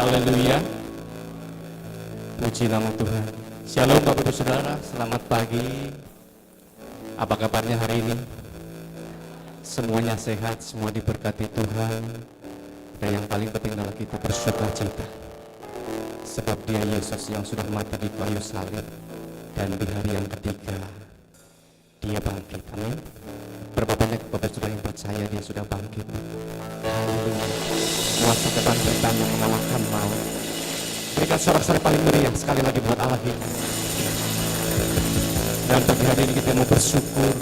Haleluya. Puji nama Tuhan. Shalom Bapak Ibu Saudara, selamat pagi. Apa kabarnya hari ini? Semuanya sehat, semua diberkati Tuhan. Dan yang paling penting adalah kita bersukacita. Sebab Dia Yesus yang sudah mati di kayu salib, dan di hari yang ketiga Dia bangkit. Amin. Berapa banyak Bapak Saudara yang percaya Dia sudah bangkit? Haleluya. Kuasa kebangkitan yang mengalahkan maut. Berikan sorak-sorai paling meriah sekali lagi buat Allah kita. Dan pagi hari ini kita mau bersyukur,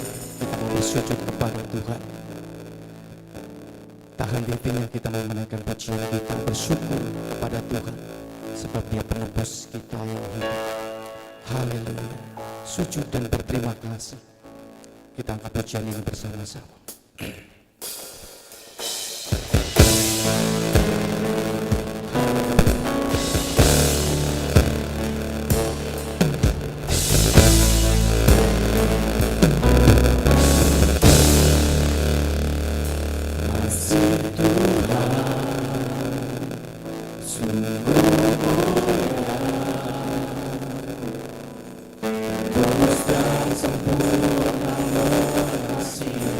kita mau bersujud kepada Tuhan. Tak henti-hentinya kita mau menaikkan pujian kita, bersyukur kepada Tuhan, sebab Dia penebus kita yang hidup. Haleluya. Sujud dan berterima kasih. Kita angkat pujian ini bersama-sama. Sempurna mengasihi.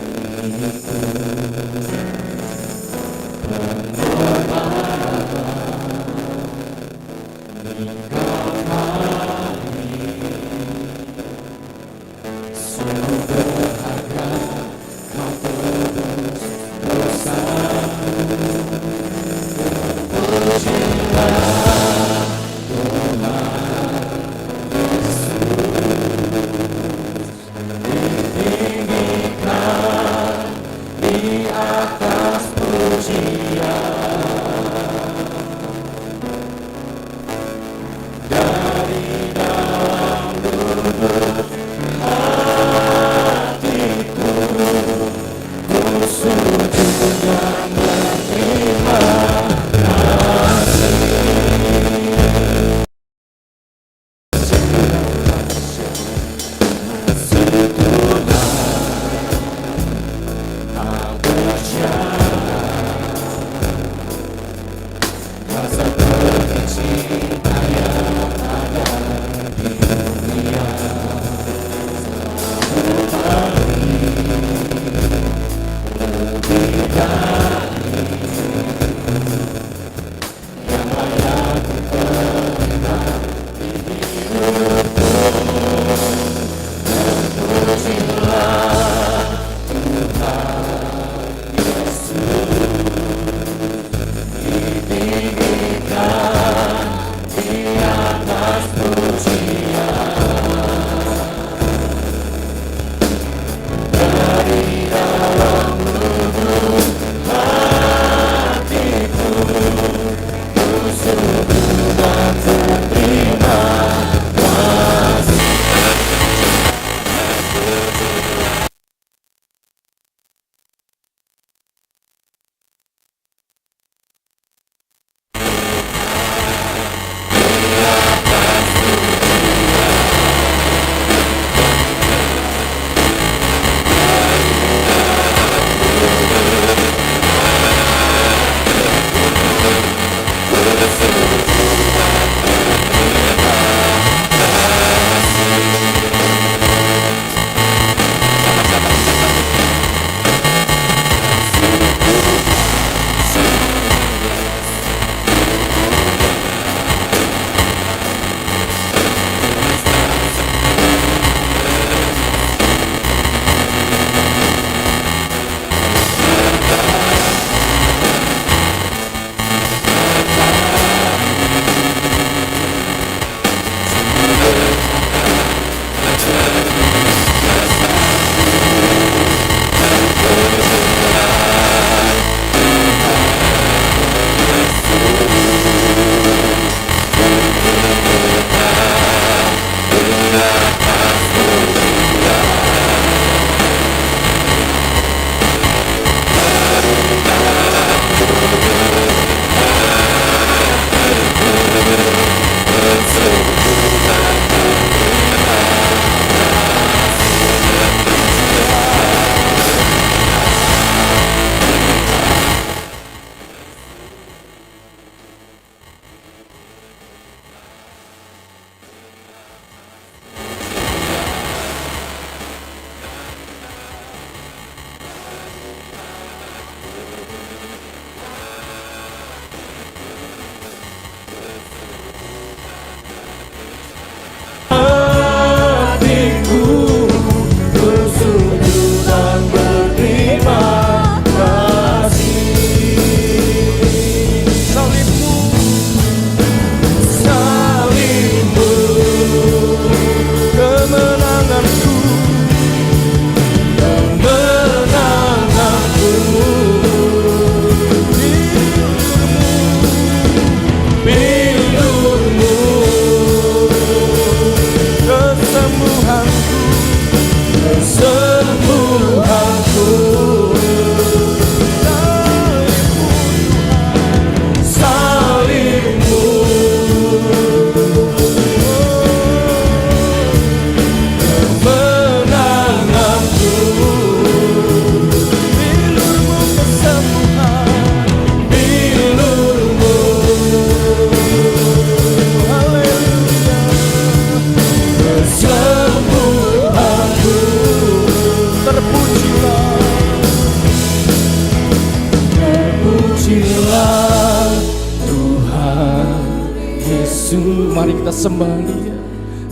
Kita sembah Dia.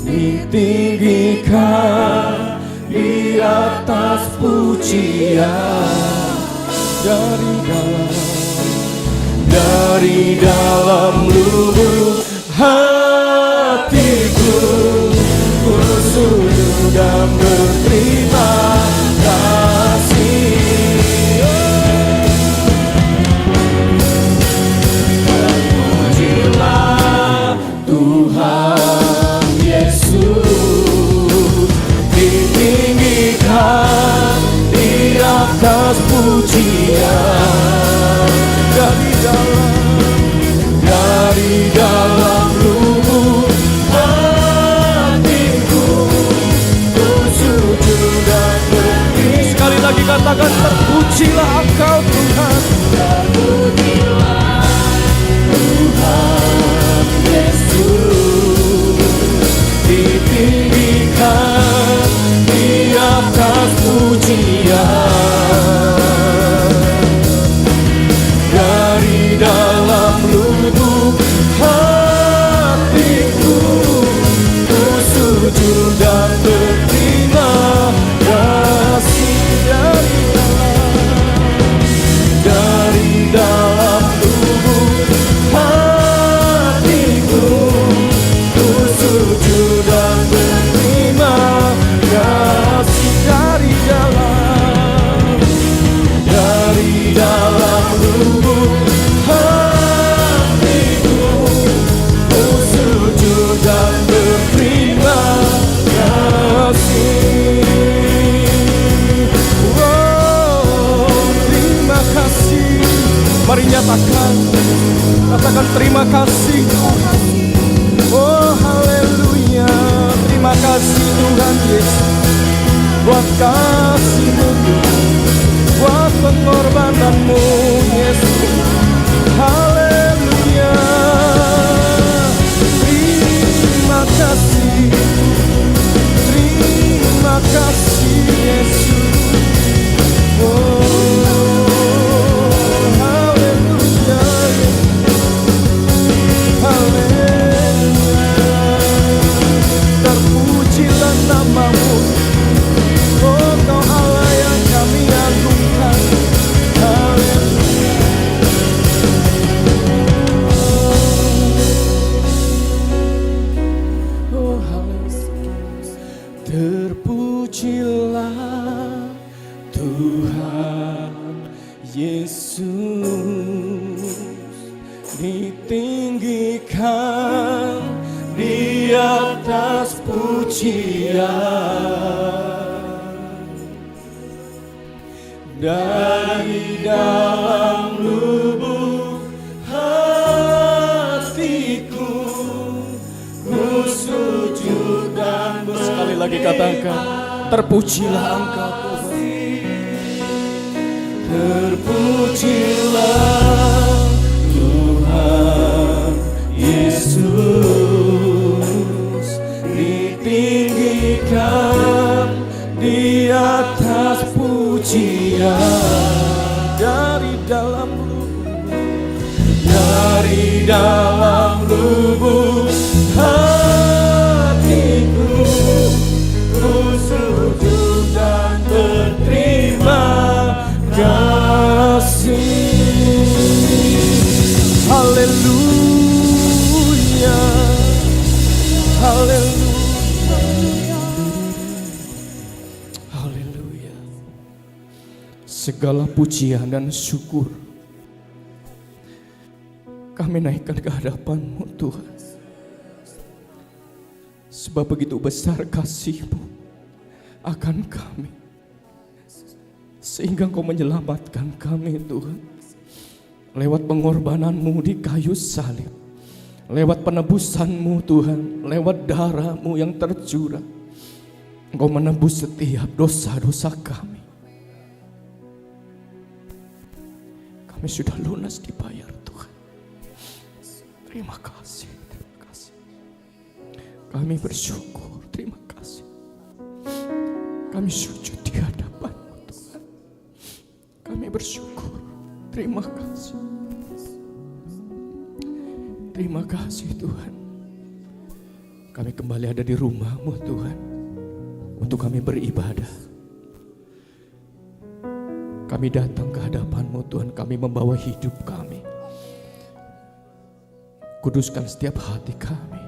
Ditinggikan di atas pujian dari dalam lubuk hatiku, ku sujud dan berterima kasih. Terpujilah Tuhan Yesus, ditinggikan di atas pujian dari dalam lubuk hatiku, ku sujud dan berdiri. Sekali lagi katakan, terpujilah Engkau Tuhan. Terpujilah Tuhan Yesus, ditinggikan di atas pujian dari dalam lubuk hatiku, ku sujud dan berterima kasih. Dari dalam lubuk hatiku, ku sujud dan berterima kasih. Dari dalam lubuk hatiku, ku sujud dan berterima kasih. Oh, terima kasih. Mari nyatakan, katakan terima kasih. Oh, haleluya. Terima kasih Tuhan Yesus, buat kasih-Mu, buat pengorbanan-Mu Yesus. Haleluya. Terima kasih, terima kasih Yesus. Oh, haleluya, haleluya. Terpujilah nama-Mu, oh Kau Allah yang kami agungkan. Haleluya. Oh haleluya. Terpujilah Tuhan Yesus, ditinggikan di atas pujian dari dalam lubuk hatiku, ku sujud dan berterima. Sekali lagi katakan, terpujilah Engkau Tuhan. Terpujilah Tuhan Yesus, ditinggikan di atas pujian dari dalam lubuk hatiku, ku sujud dan berterima kasih. Haleluya, haleluya, haleluya. Segala pujian dan syukur kami naikkan ke hadapan-Mu Tuhan, sebab begitu besar kasih-Mu akan kami, sehingga Engkau menyelamatkan kami Tuhan, lewat pengorbanan-Mu di kayu salib, lewat penebusan-Mu Tuhan, lewat darah-Mu yang tercurah. Engkau menebus setiap dosa-dosa kami. Kami sudah lunas dibayar Tuhan. Terima kasih, terima kasih. Kami bersyukur, terima kasih. Kami sujud di hadapan-Mu Tuhan. Kami bersyukur, terima kasih. Terima kasih Tuhan. Kami kembali ada di rumah-Mu Tuhan, untuk kami beribadah. Kami datang ke hadapan-Mu Tuhan, kami membawa hidup kami. Kuduskan setiap hati kami,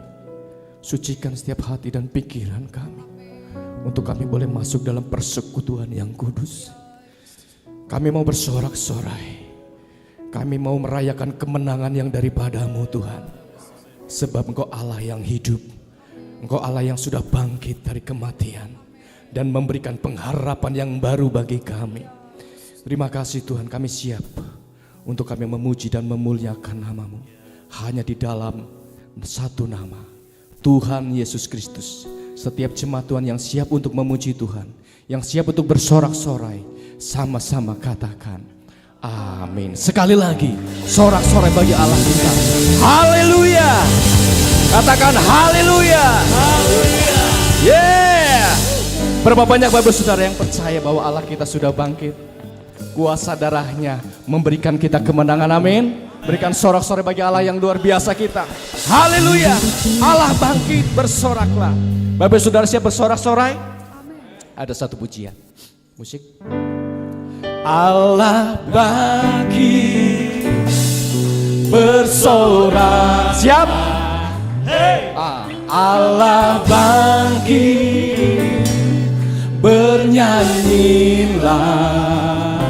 sucikan setiap hati dan pikiran kami, untuk kami boleh masuk dalam persekutuan yang kudus. Kami mau bersorak-sorai, kami mau merayakan kemenangan yang daripada-Mu Tuhan. Sebab Engkau Allah yang hidup, Engkau Allah yang sudah bangkit dari kematian dan memberikan pengharapan yang baru bagi kami. Terima kasih Tuhan, kami siap untuk kami memuji dan memuliakan nama-Mu. Hanya di dalam satu nama, Tuhan Yesus Kristus. Setiap jemaat Tuhan yang siap untuk memuji Tuhan, yang siap untuk bersorak-sorai, sama-sama katakan amin. Sekali lagi, sorak-sorai bagi Allah kita. Haleluya. Katakan haleluya. Haleluya. Yeah. Berapa banyak Bapak Saudara yang percaya bahwa Allah kita sudah bangkit? Kuasa darahnya memberikan kita kemenangan, amin. Berikan sorak-sorai bagi Allah yang luar biasa kita. Haleluya. Allah bangkit, bersoraklah. Bapak Saudara siap bersorak-sorai? Ada satu pujian. Musik. Allah bangkit, bersorak. Siap? Hey. Allah bangkit, bernyanyilah.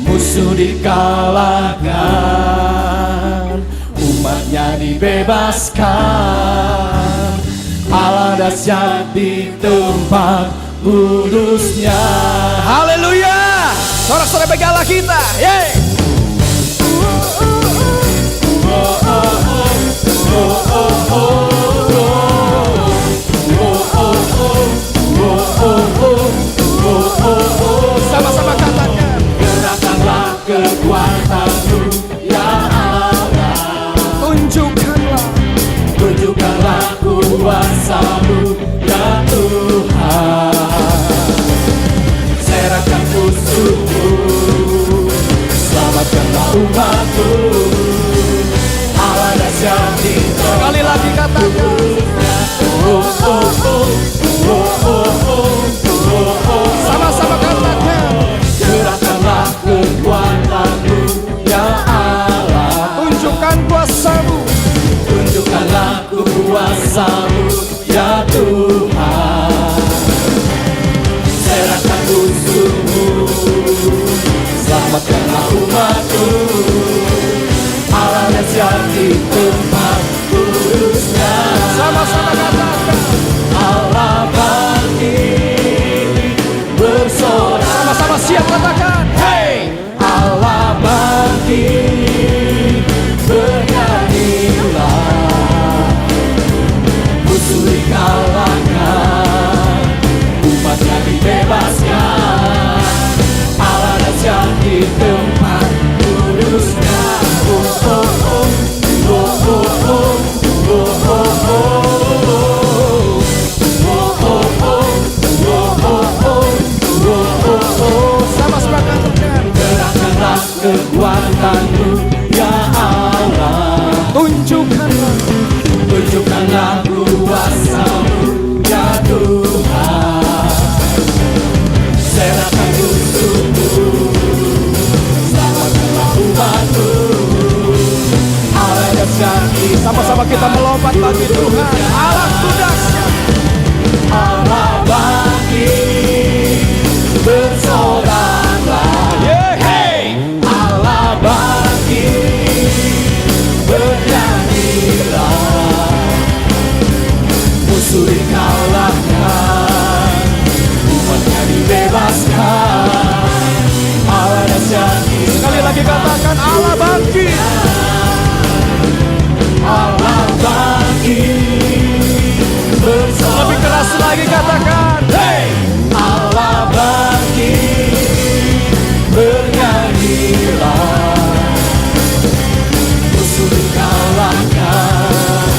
Musuh dikalahkan, umatnya dibebaskan. Allah dahsyat di tempat kudusnya. Haleluya. Sorak-sorai bagi Allah kita. Yeay. Sama-sama katakan. Gerakkanlah kekuatan-Mu ya Allah. Tunjukkanlah kuasa-Mu ya Tuhan. Serahkan musuh-Mu, selamatkanlah umat-Mu. Allah dahsyat di tempat. Sekali lagi katakan. Sama-sama katakan. Gerakkanlah kekuatan-Mu ya Allah. Tunjukkan kuasa-Mu. Tunjukkanlah kuasa-Mu ya Tuhan. Serahkan musuh-Mu, selamatkanlah umat-Mu. Allah dahsyat di tempat kudusnya. Sama-sama katakan. Allah bangkit, bersorak. Sama-sama siap katakan. Hey. Allah bangkit, bernyanyilah. Musuh dikalahkan, umatnya dibebaskan. Allah dahsyat di tempat kudusnya. Sama-sama katakan. Gerakkanlah kekuatan-Mu ya Allah. Tunjukkanlah kuasa-Mu ya Tuhan. Serahkan musuh-Mu, selamatkanlah umat-Mu. Allah dahsyat. Sama-sama kita melompat bagi Tuhan. Allah dahsyat. Allah bangkit, bersoraklah. Yeah, hey. Allah bangkit, bernyanyilah. Musuh dikalahkan, umatnya dibebaskan. Allah dahsyat. Sekali lagi katakan Allah bangkit. Allah bangkit, bersorak. Lebih keras lagi katakan. Hey. Allah bangkit, bernyanyilah. Musuh dikalahkan,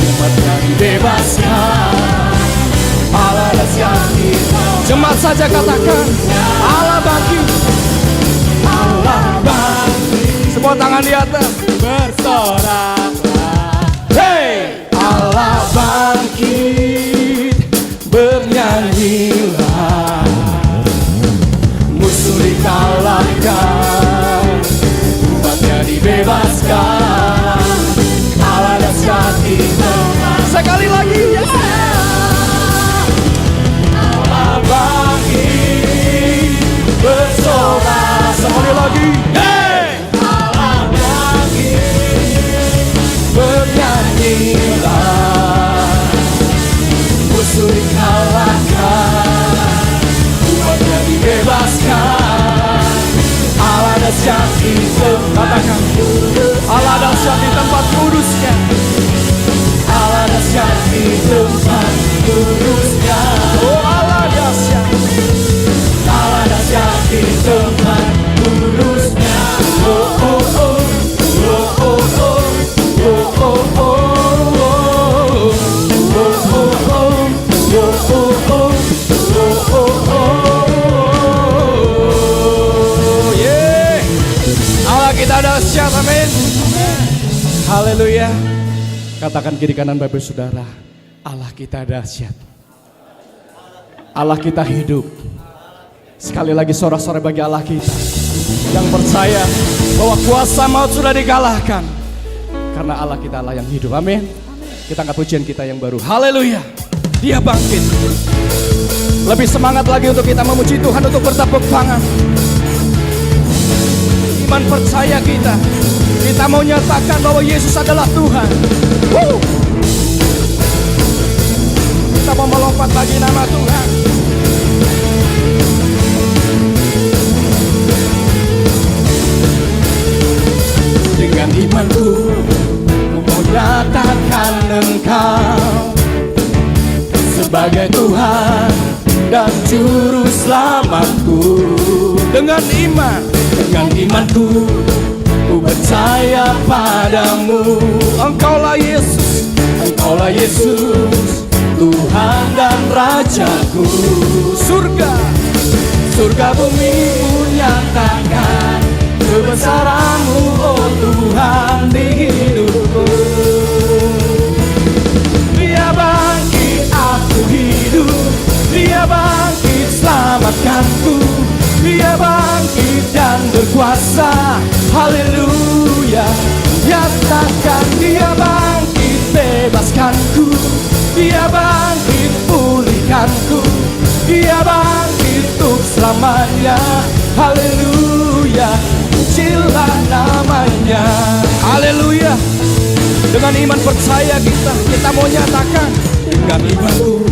umatnya dibebaskan. Allah dahsyat. Jemaat saja katakan. Allah bangkit. Allah bangkit. Semua tangan di atas. Bersoraklah. Hey. Allah Allah bangkit, bernyanyilah. Musuh dikalahkan, umatnya dibebaskan. Allah dahsyat di tengah. Sekali lagi ya. Allah bangkit, bersorak. Sekali lagi. Allah bangkit, bernyanyilah. Musuh dikalahkan, umatnya dibebaskan. Allah dahsyat di tempat. Katakan, Allah dahsyat di tempat kudusnya. Allah dahsyat di tempat kudusnya. Oh Allah dahsyat. Allah dahsyat di tempat kudusnya. Oh oh oh. Oh oh oh. Oh oh oh. Kita dahsyat, amin. Haleluya. Katakan kiri kanan Bapak Saudara, Allah kita dahsyat. Allah kita hidup. Sekali lagi sorak-sorai bagi Allah kita yang percaya bahwa kuasa maut sudah dikalahkan. Karena Allah kita Allah yang hidup, amin. Kita angkat pujian kita yang baru. Haleluya. Dia bangkit. Lebih semangat lagi untuk kita memuji Tuhan, untuk bertepuk tangan. Iman percaya kita mau nyatakan bahwa Yesus adalah Tuhan. Kita mau melompat bagi nama Tuhan. Dengan imanku mau nyatakan Engkau sebagai Tuhan dan Juru Selamatku. Dengan imanku ku percaya padamu. Engkaulah Yesus, Engkaulah Yesus, Tuhan dan Rajaku. Surga bumi menyatakan kebesaran-Mu, oh Tuhan, di hidupku. Dia bangkit, aku hidup. Dia bangkit, selamatkanku. Dia bangkit dan berkuasa. Haleluya. Nyatakan dia bangkit, bebaskanku. Dia bangkit, pulihkanku. Dia bangkit untuk selamanya. Haleluya. Pujilah namanya. Haleluya. Dengan iman percaya kita mau nyatakan. Dengan imanku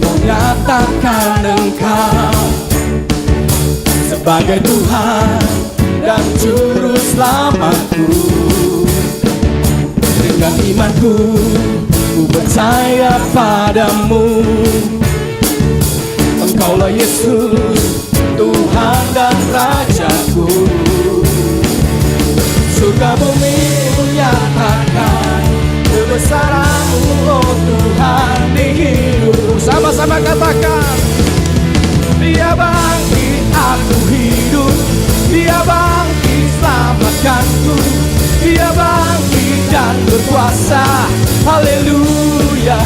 mau nyatakan Engkau sebagai Tuhan dan Juru Selamatku. Dengan imanku ku percaya padamu. Engkaulah Yesus, Tuhan dan Rajaku. Surga bumi menyatakan kebesaran-Mu, oh Tuhan, di hidup. Sama-sama katakan. Dia bangkit, aku hidup. Dia bangkit, selamatkanku. Dia bangkit dan berkuasa. Haleluya.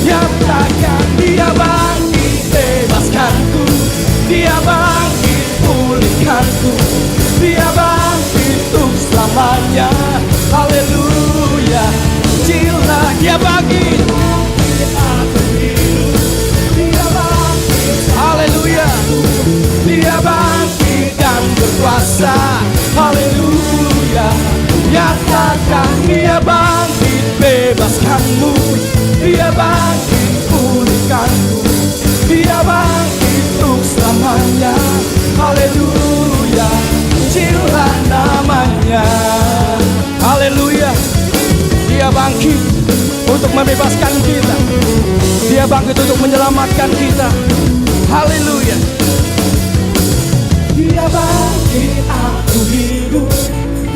Nyatakan dia bangkit, bebaskanku. Dia bangkit, pulihkanku. Dia bangkit untuk selamanya. Haleluya. Pujilah dia bangkit. Haleluya. Dia bangkit dan berkuasa. Haleluya. Nyatakan dia bangkit, bebaskanmu. Dia bangkit, pulihkanku. Dia bangkit untuk selamanya. Haleluya. Pujilah namanya. Haleluya. Dia bangkit untuk membebaskan kita. Dia bangkit untuk menyelamatkan kita. Haleluya. Dia bangkit, aku hidup.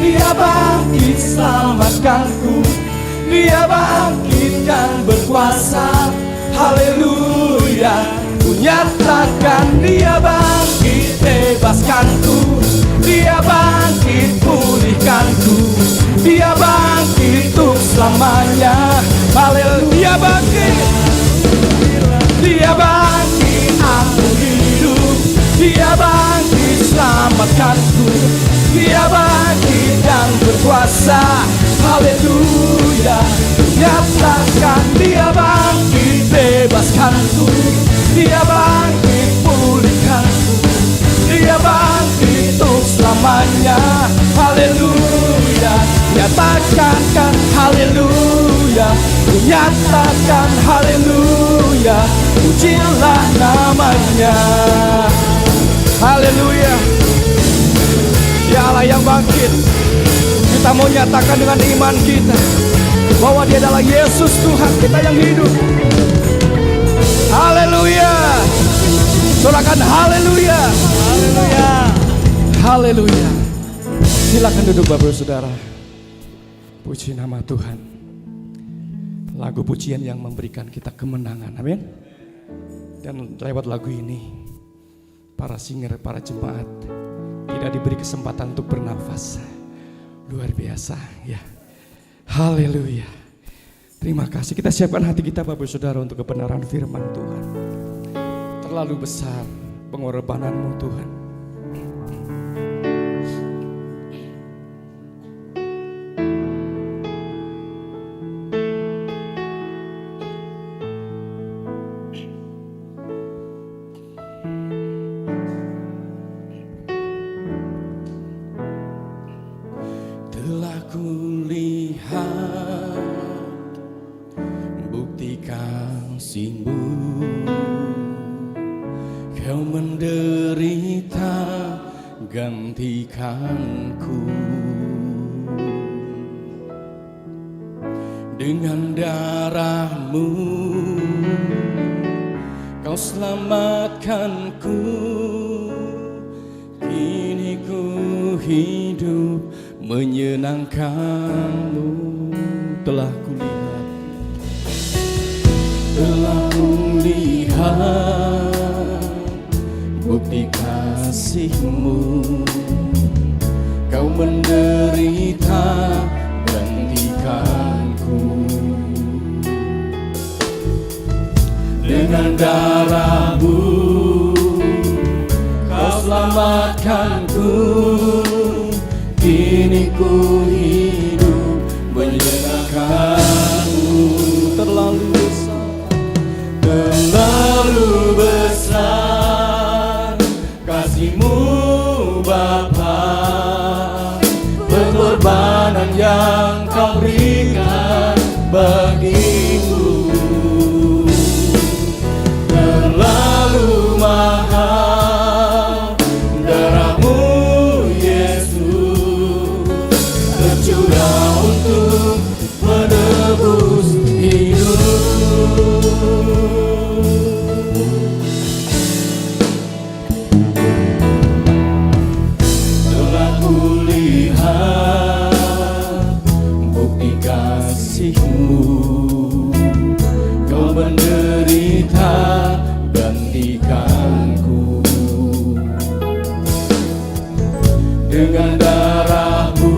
Dia bangkit, selamatkanku. Dia bangkit dan berkuasa. Haleluya. Ku nyatakan dia bangkit, bebaskanku. Dia bangkit, pulihkanku. Dia bangkit untuk selamanya. Haleluya. bangkit, Dia bangkit, aku hidup. Dia bangkit, selamatkanku. Dia bangkit dan berkuasa. Haleluya, nyatakan Dia bangkit, bebaskanku. Dia bangkit, pulihkanku. Dia bangkit untuk selamanya. Haleluya, nyatakan kan haleluya. Nyatakan haleluya, pujilah namanya. Haleluya. Ya Allah yang bangkit, kita mau nyatakan dengan iman kita bahwa Dia adalah Yesus Tuhan kita yang hidup. Haleluya. Sorakan haleluya. Haleluya. Haleluya. Silakan duduk Bapak Saudara. Puji nama Tuhan. Lagu pujian yang memberikan kita kemenangan. Amin. Dan lewat lagu ini para singer, para jemaat tidak diberi kesempatan untuk bernafas. Luar biasa ya. Haleluya. Terima kasih. Kita siapkan hati kita Bapak Saudara untuk kebenaran firman Tuhan. Terlalu besar pengorbananmu Tuhan. Telah kulihat bukti kasih-Mu, Kau menderita gantikanku. Dengan darah-Mu Kau selamatkanku. Kini ku hidup menyenangkan-Mu. Telah kulihat bukti kasih-Mu, Kau menderita gantikanku. Dengan darah-Mu Kau selamatkanku. Kini ku hidup menyenangkan-Mu. Terlalu besar kasih-Mu Bapa, pengorbanan yang Kau berikan bagiku. Terlalu mahal darah-Mu Yesus, tercurah untuk menebus hidup. Telah kulihat bukti kasih-Mu, Kau menderita gantikanku. Dengan darah-Mu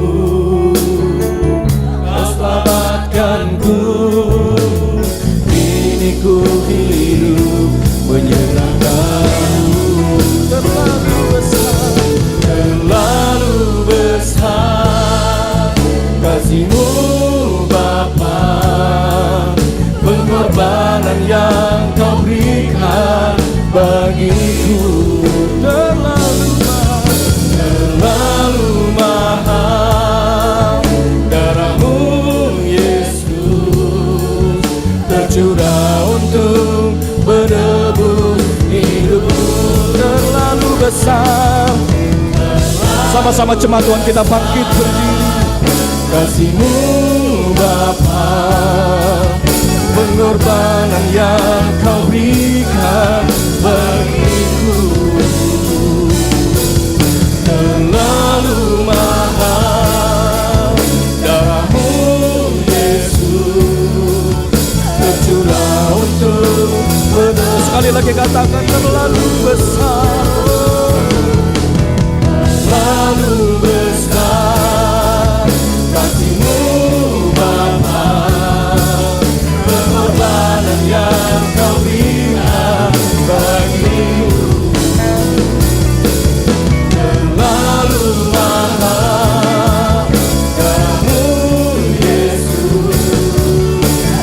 Kau selamatkanku. Kini ku hidup menyenangkan-Mu. Terlalu besar kasih-Mu Bapa, pengorbanan yang Kau berikan bagiku. Terlalu mahal darah-Mu Yesus, tercurah untuk menebus hidupku. Terlalu besar. Sama-sama jemaat Tuhan kita bangkit berdiri. Kasih-Mu Bapa, pengorbanan yang Kau berikan bagiku. Terlalu mahal darah-Mu Yesus, tercurah untuk menebus. Sekali lagi katakan terlalu besar. Terlalu besar kasih-Mu Bapa, pengorbanan terlalu mahal. Darahmu Yesus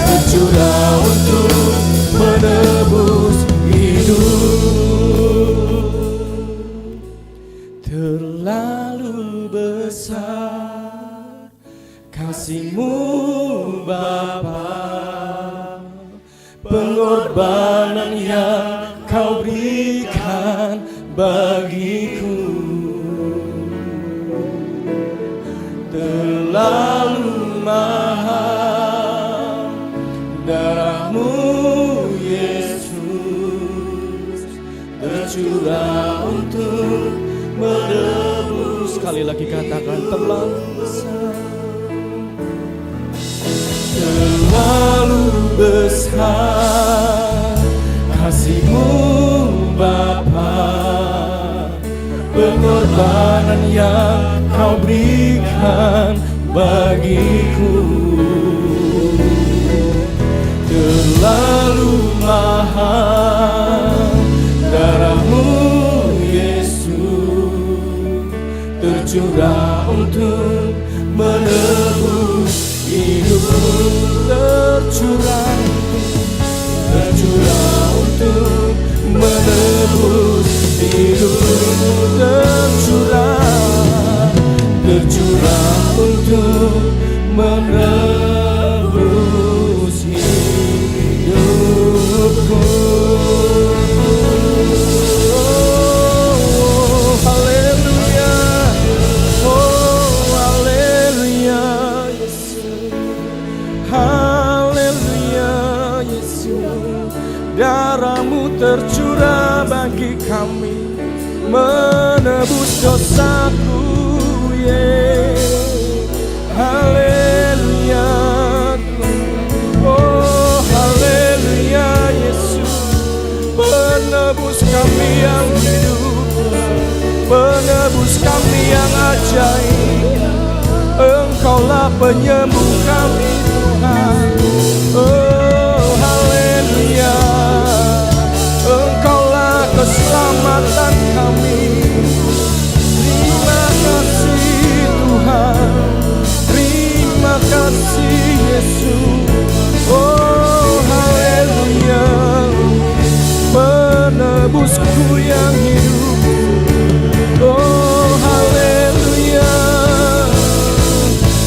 tercurah untuk menebus hidup. Terlalu besar kasih-Mu Bapa, pengorbanan yang Kau berikan bagiku. Terlalu mahal darah-Mu Yesus tercurah untuk menebus. Sekali lagi katakan, terlalu besar, terlalu besar kasih-Mu Bapa, pengorbanan yang Kau berikan bagiku. Terlalu mahal darah-Mu Yesus tercurah untuk menebus hidup. Tercurah untuk menebus hidup. Tercurah untuk menebus hidupku. Oh, haleluya. Oh, haleluya Yesus. Haleluya Yesus. Darah-Mu tercurah bagi kami, menebus dosaku. Haleluya. Oh, haleluya Yesus. Penebus kami yang hidup, penebus kami yang ajaib. Engkaulah penyembuh kami Tuhan. Oh, haleluya. Engkaulah keselamatan kami. Terima kasih Tuhan, terima kasih Yesus. Oh, haleluya. Penebusku yang hidup. Oh, haleluya.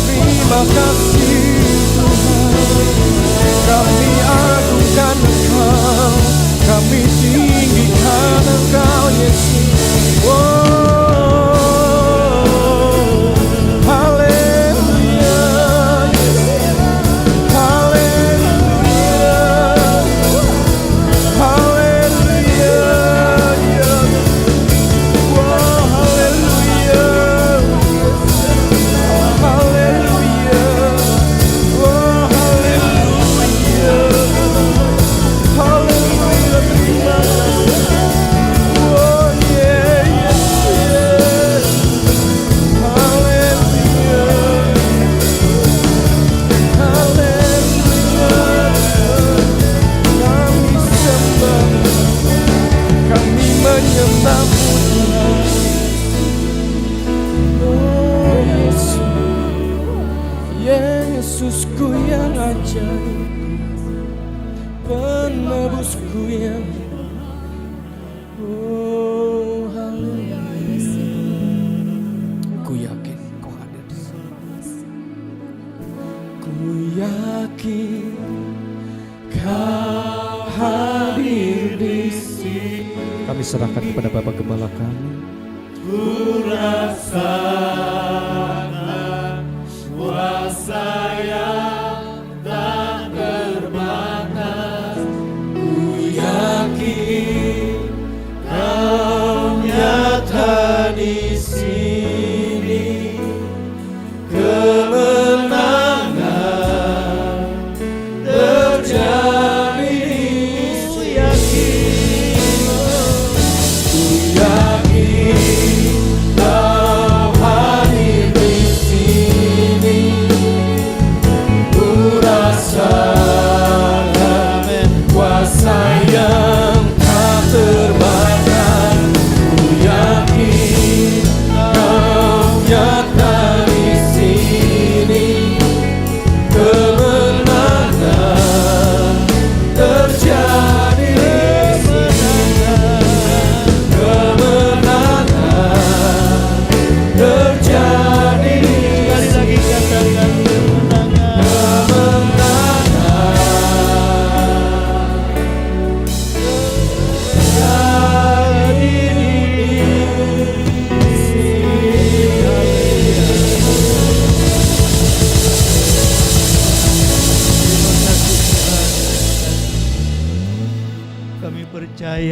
Terima kasih Tuhan. Kami agungkan Engkau, kami tinggikan Engkau Yesus. Yesusku yang ajaib, penebusku yang oh haleluya. Ku yakin Kau hadir di sini. Ku yakin Kau hadir di sini. Kami serahkan kepada Bapak Gembala kami. Ku rasakan kuasa yang tak terbatas. Ku yakin Kau nyata di sini. Kemenangan terjadi. Ku yakin Kau hadir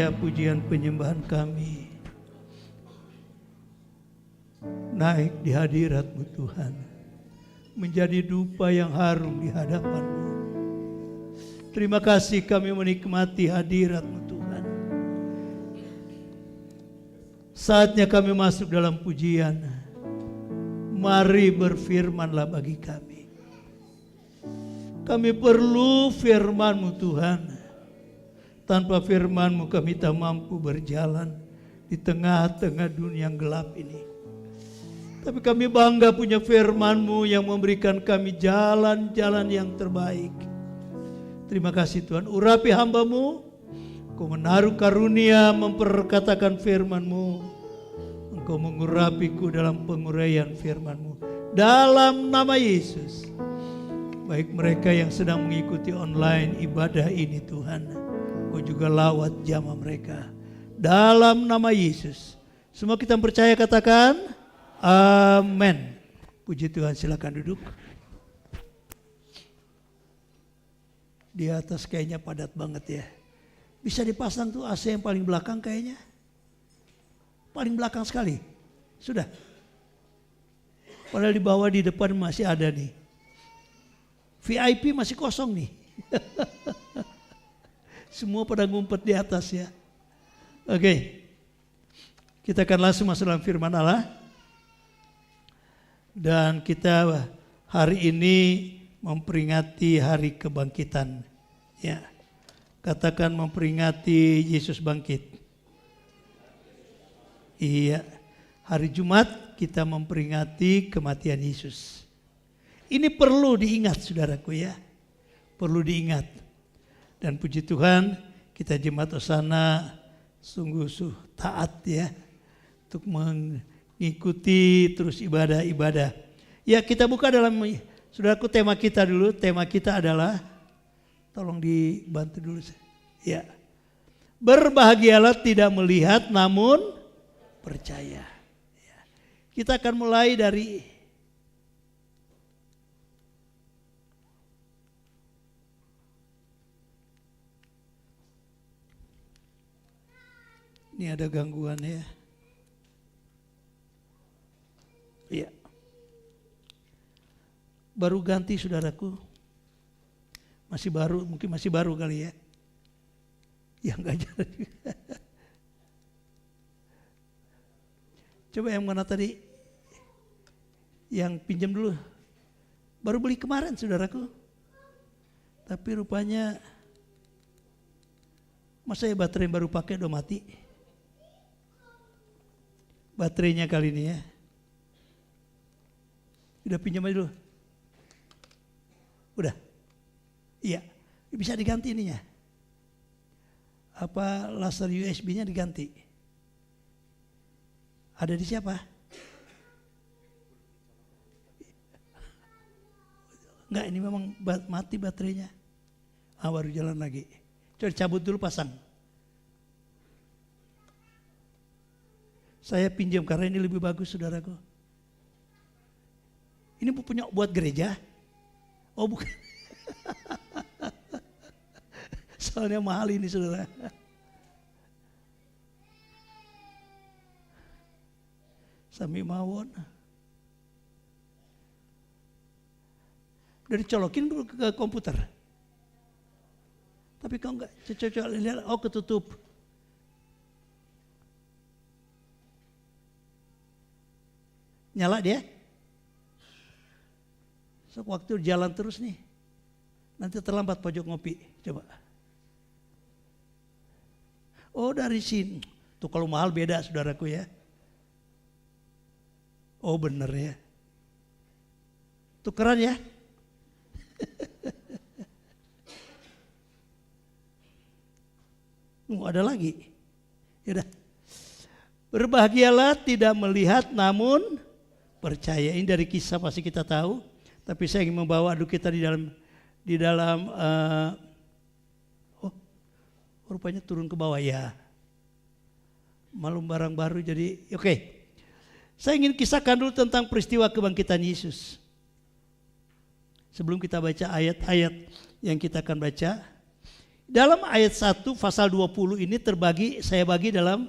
supaya pujian penyembahan kami naik di hadirat-Mu Tuhan, menjadi dupa yang harum di hadapan-Mu. Terima kasih kami menikmati hadirat-Mu Tuhan. Saatnya kami masuk dalam pujian. Mari berfirmanlah bagi kami. Kami perlu firman-Mu Tuhan. Tanpa firman-Mu kami tak mampu berjalan di tengah-tengah dunia yang gelap ini. Tapi kami bangga punya firman-Mu yang memberikan kami jalan-jalan yang terbaik. Terima kasih Tuhan, urapi hamba-Mu. Engkau menaruh karunia memperkatakan firman-Mu. Engkau mengurapiku dalam penguraian firman-Mu. Dalam nama Yesus. Baik mereka yang sedang mengikuti online ibadah ini Tuhan, Engkau juga lawat jamaah mereka. Dalam nama Yesus. Semua kita percaya katakan amin. Puji Tuhan, silakan duduk. Di atas kayaknya padat banget ya. Bisa dipasang tuh AC yang paling belakang kayaknya. Paling belakang sekali. Sudah. Padahal di bawah di depan masih ada nih. VIP masih kosong nih. Semua pada ngumpet di atas ya. Oke. Kita akan langsung masuk dalam firman Allah. Dan kita hari ini memperingati hari kebangkitan. Ya. Katakan memperingati Yesus bangkit. Iya. Hari Jumat kita memperingati kematian Yesus. Ini perlu diingat saudaraku ya. Perlu diingat. Dan puji Tuhan kita jemaat Hosana sungguh taat ya. Untuk mengikuti terus ibadah-ibadah. Ya kita buka dalam, saudaraku tema kita dulu. Tema kita adalah, tolong dibantu dulu. Ya. Berbahagialah tidak melihat namun percaya. Ya. Kita akan mulai dari ini ada gangguan ya. Iya. Baru ganti saudaraku. Masih baru, mungkin masih baru kali ya. Ya enggak jalan juga. Coba yang mana tadi? Yang pinjam dulu. Baru beli kemarin saudaraku. Tapi rupanya masa ya baterai yang baru pakai udah mati. Baterainya kali ini ya. Udah pinjam aja dulu. Udah. Iya. Bisa diganti ininya. Apa laser USB-nya diganti? Ada di siapa? Enggak, ini memang mati baterainya. Baru jalan lagi. Coba cabut dulu pasang. Saya pinjam karena ini lebih bagus saudaraku. Ini punya buat gereja? Oh bukan. Soalnya mahal ini saudara. Sami mawon. Udah dicolokin dulu ke komputer. Tapi kok enggak cocok lihat, oh ketutup. Nyala dia? Waktu jalan terus nih. Nanti terlambat pojok ngopi. Coba. Oh dari sini. Tuh kalau mahal beda saudaraku ya. Oh bener ya. Tukeran ya. Ada lagi. Yaudah. Berbahagialah tidak melihat namun percaya. Ini dari kisah pasti kita tahu. Tapi saya ingin membawa kita di dalam rupanya turun ke bawah ya. Malum barang baru jadi oke. Saya ingin kisahkan dulu tentang peristiwa kebangkitan Yesus. Sebelum kita baca ayat-ayat yang kita akan baca, Dalam ayat 1 pasal 20 ini saya bagi dalam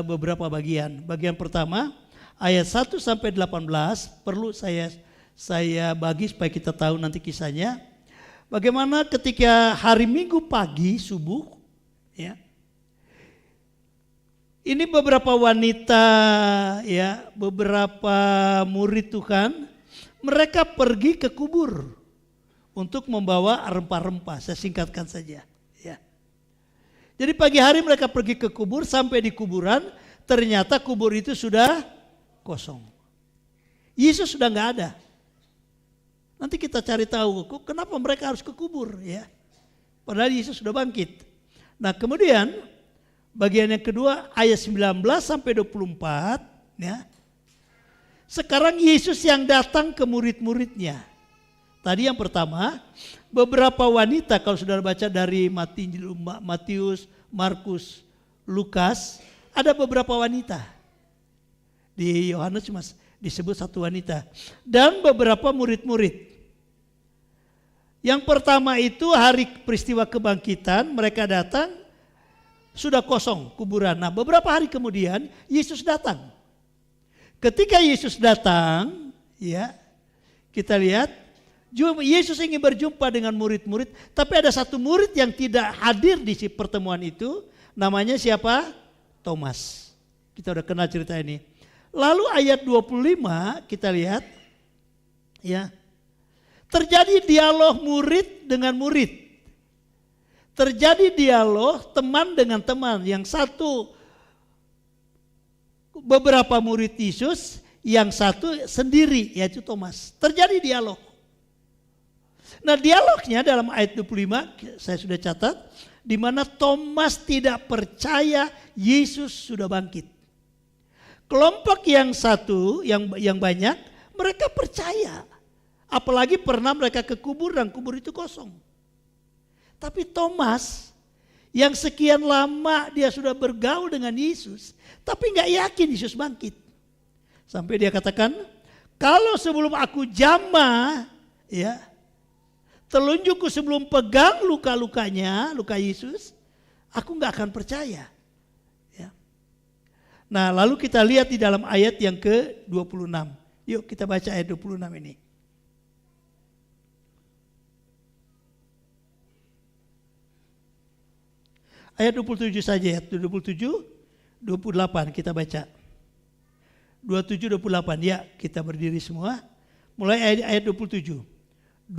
beberapa bagian. Bagian pertama ayat 1 sampai 18 perlu saya bagi supaya kita tahu nanti kisahnya. Bagaimana ketika hari Minggu pagi subuh, ya. Ini beberapa wanita, ya, beberapa murid Tuhan, mereka pergi ke kubur untuk membawa rempah-rempah. Saya singkatkan saja, ya. Jadi pagi hari mereka pergi ke kubur, sampai di kuburan ternyata kubur itu sudah kosong. Yesus sudah nggak ada. Nanti kita cari tahu kenapa mereka harus ke kubur, ya. Padahal Yesus sudah bangkit. Nah, kemudian bagian yang kedua ayat 19 sampai 24, ya. Sekarang Yesus yang datang ke murid-muridnya. Tadi yang pertama, beberapa wanita, kalau saudara baca dari Matius, Markus, Lukas, ada beberapa wanita. Di Yohanes cuma disebut satu wanita. Dan beberapa murid-murid. Yang pertama itu hari peristiwa kebangkitan, mereka datang, sudah kosong kuburan. Nah, beberapa hari kemudian Yesus datang. Ketika Yesus datang, ya, kita lihat Yesus ingin berjumpa dengan murid-murid, tapi ada satu murid yang tidak hadir di pertemuan itu, namanya siapa? Thomas. Kita udah kenal cerita ini. Lalu ayat 25 kita lihat, ya, terjadi dialog murid dengan murid. Terjadi dialog teman dengan teman. Yang satu beberapa murid Yesus, yang satu sendiri, yaitu Thomas. Terjadi dialog. Nah, dialognya dalam ayat 25 saya sudah catat, di mana Thomas tidak percaya Yesus sudah bangkit. Kelompok yang satu, yang banyak, mereka percaya. Apalagi pernah mereka ke kubur dan kubur itu kosong. Tapi Thomas yang sekian lama dia sudah bergaul dengan Yesus, tapi nggak yakin Yesus bangkit. Sampai dia katakan, kalau sebelum aku jamah, ya, telunjukku sebelum pegang luka-lukanya, luka Yesus, aku nggak akan percaya. Ya. Nah, lalu kita lihat di dalam ayat yang ke-26. Yuk kita baca ayat 26 ini. Ayat 27 saja, ayat 27, 28 kita baca. 27, 28, ya, kita berdiri semua. Mulai ayat 27. 2,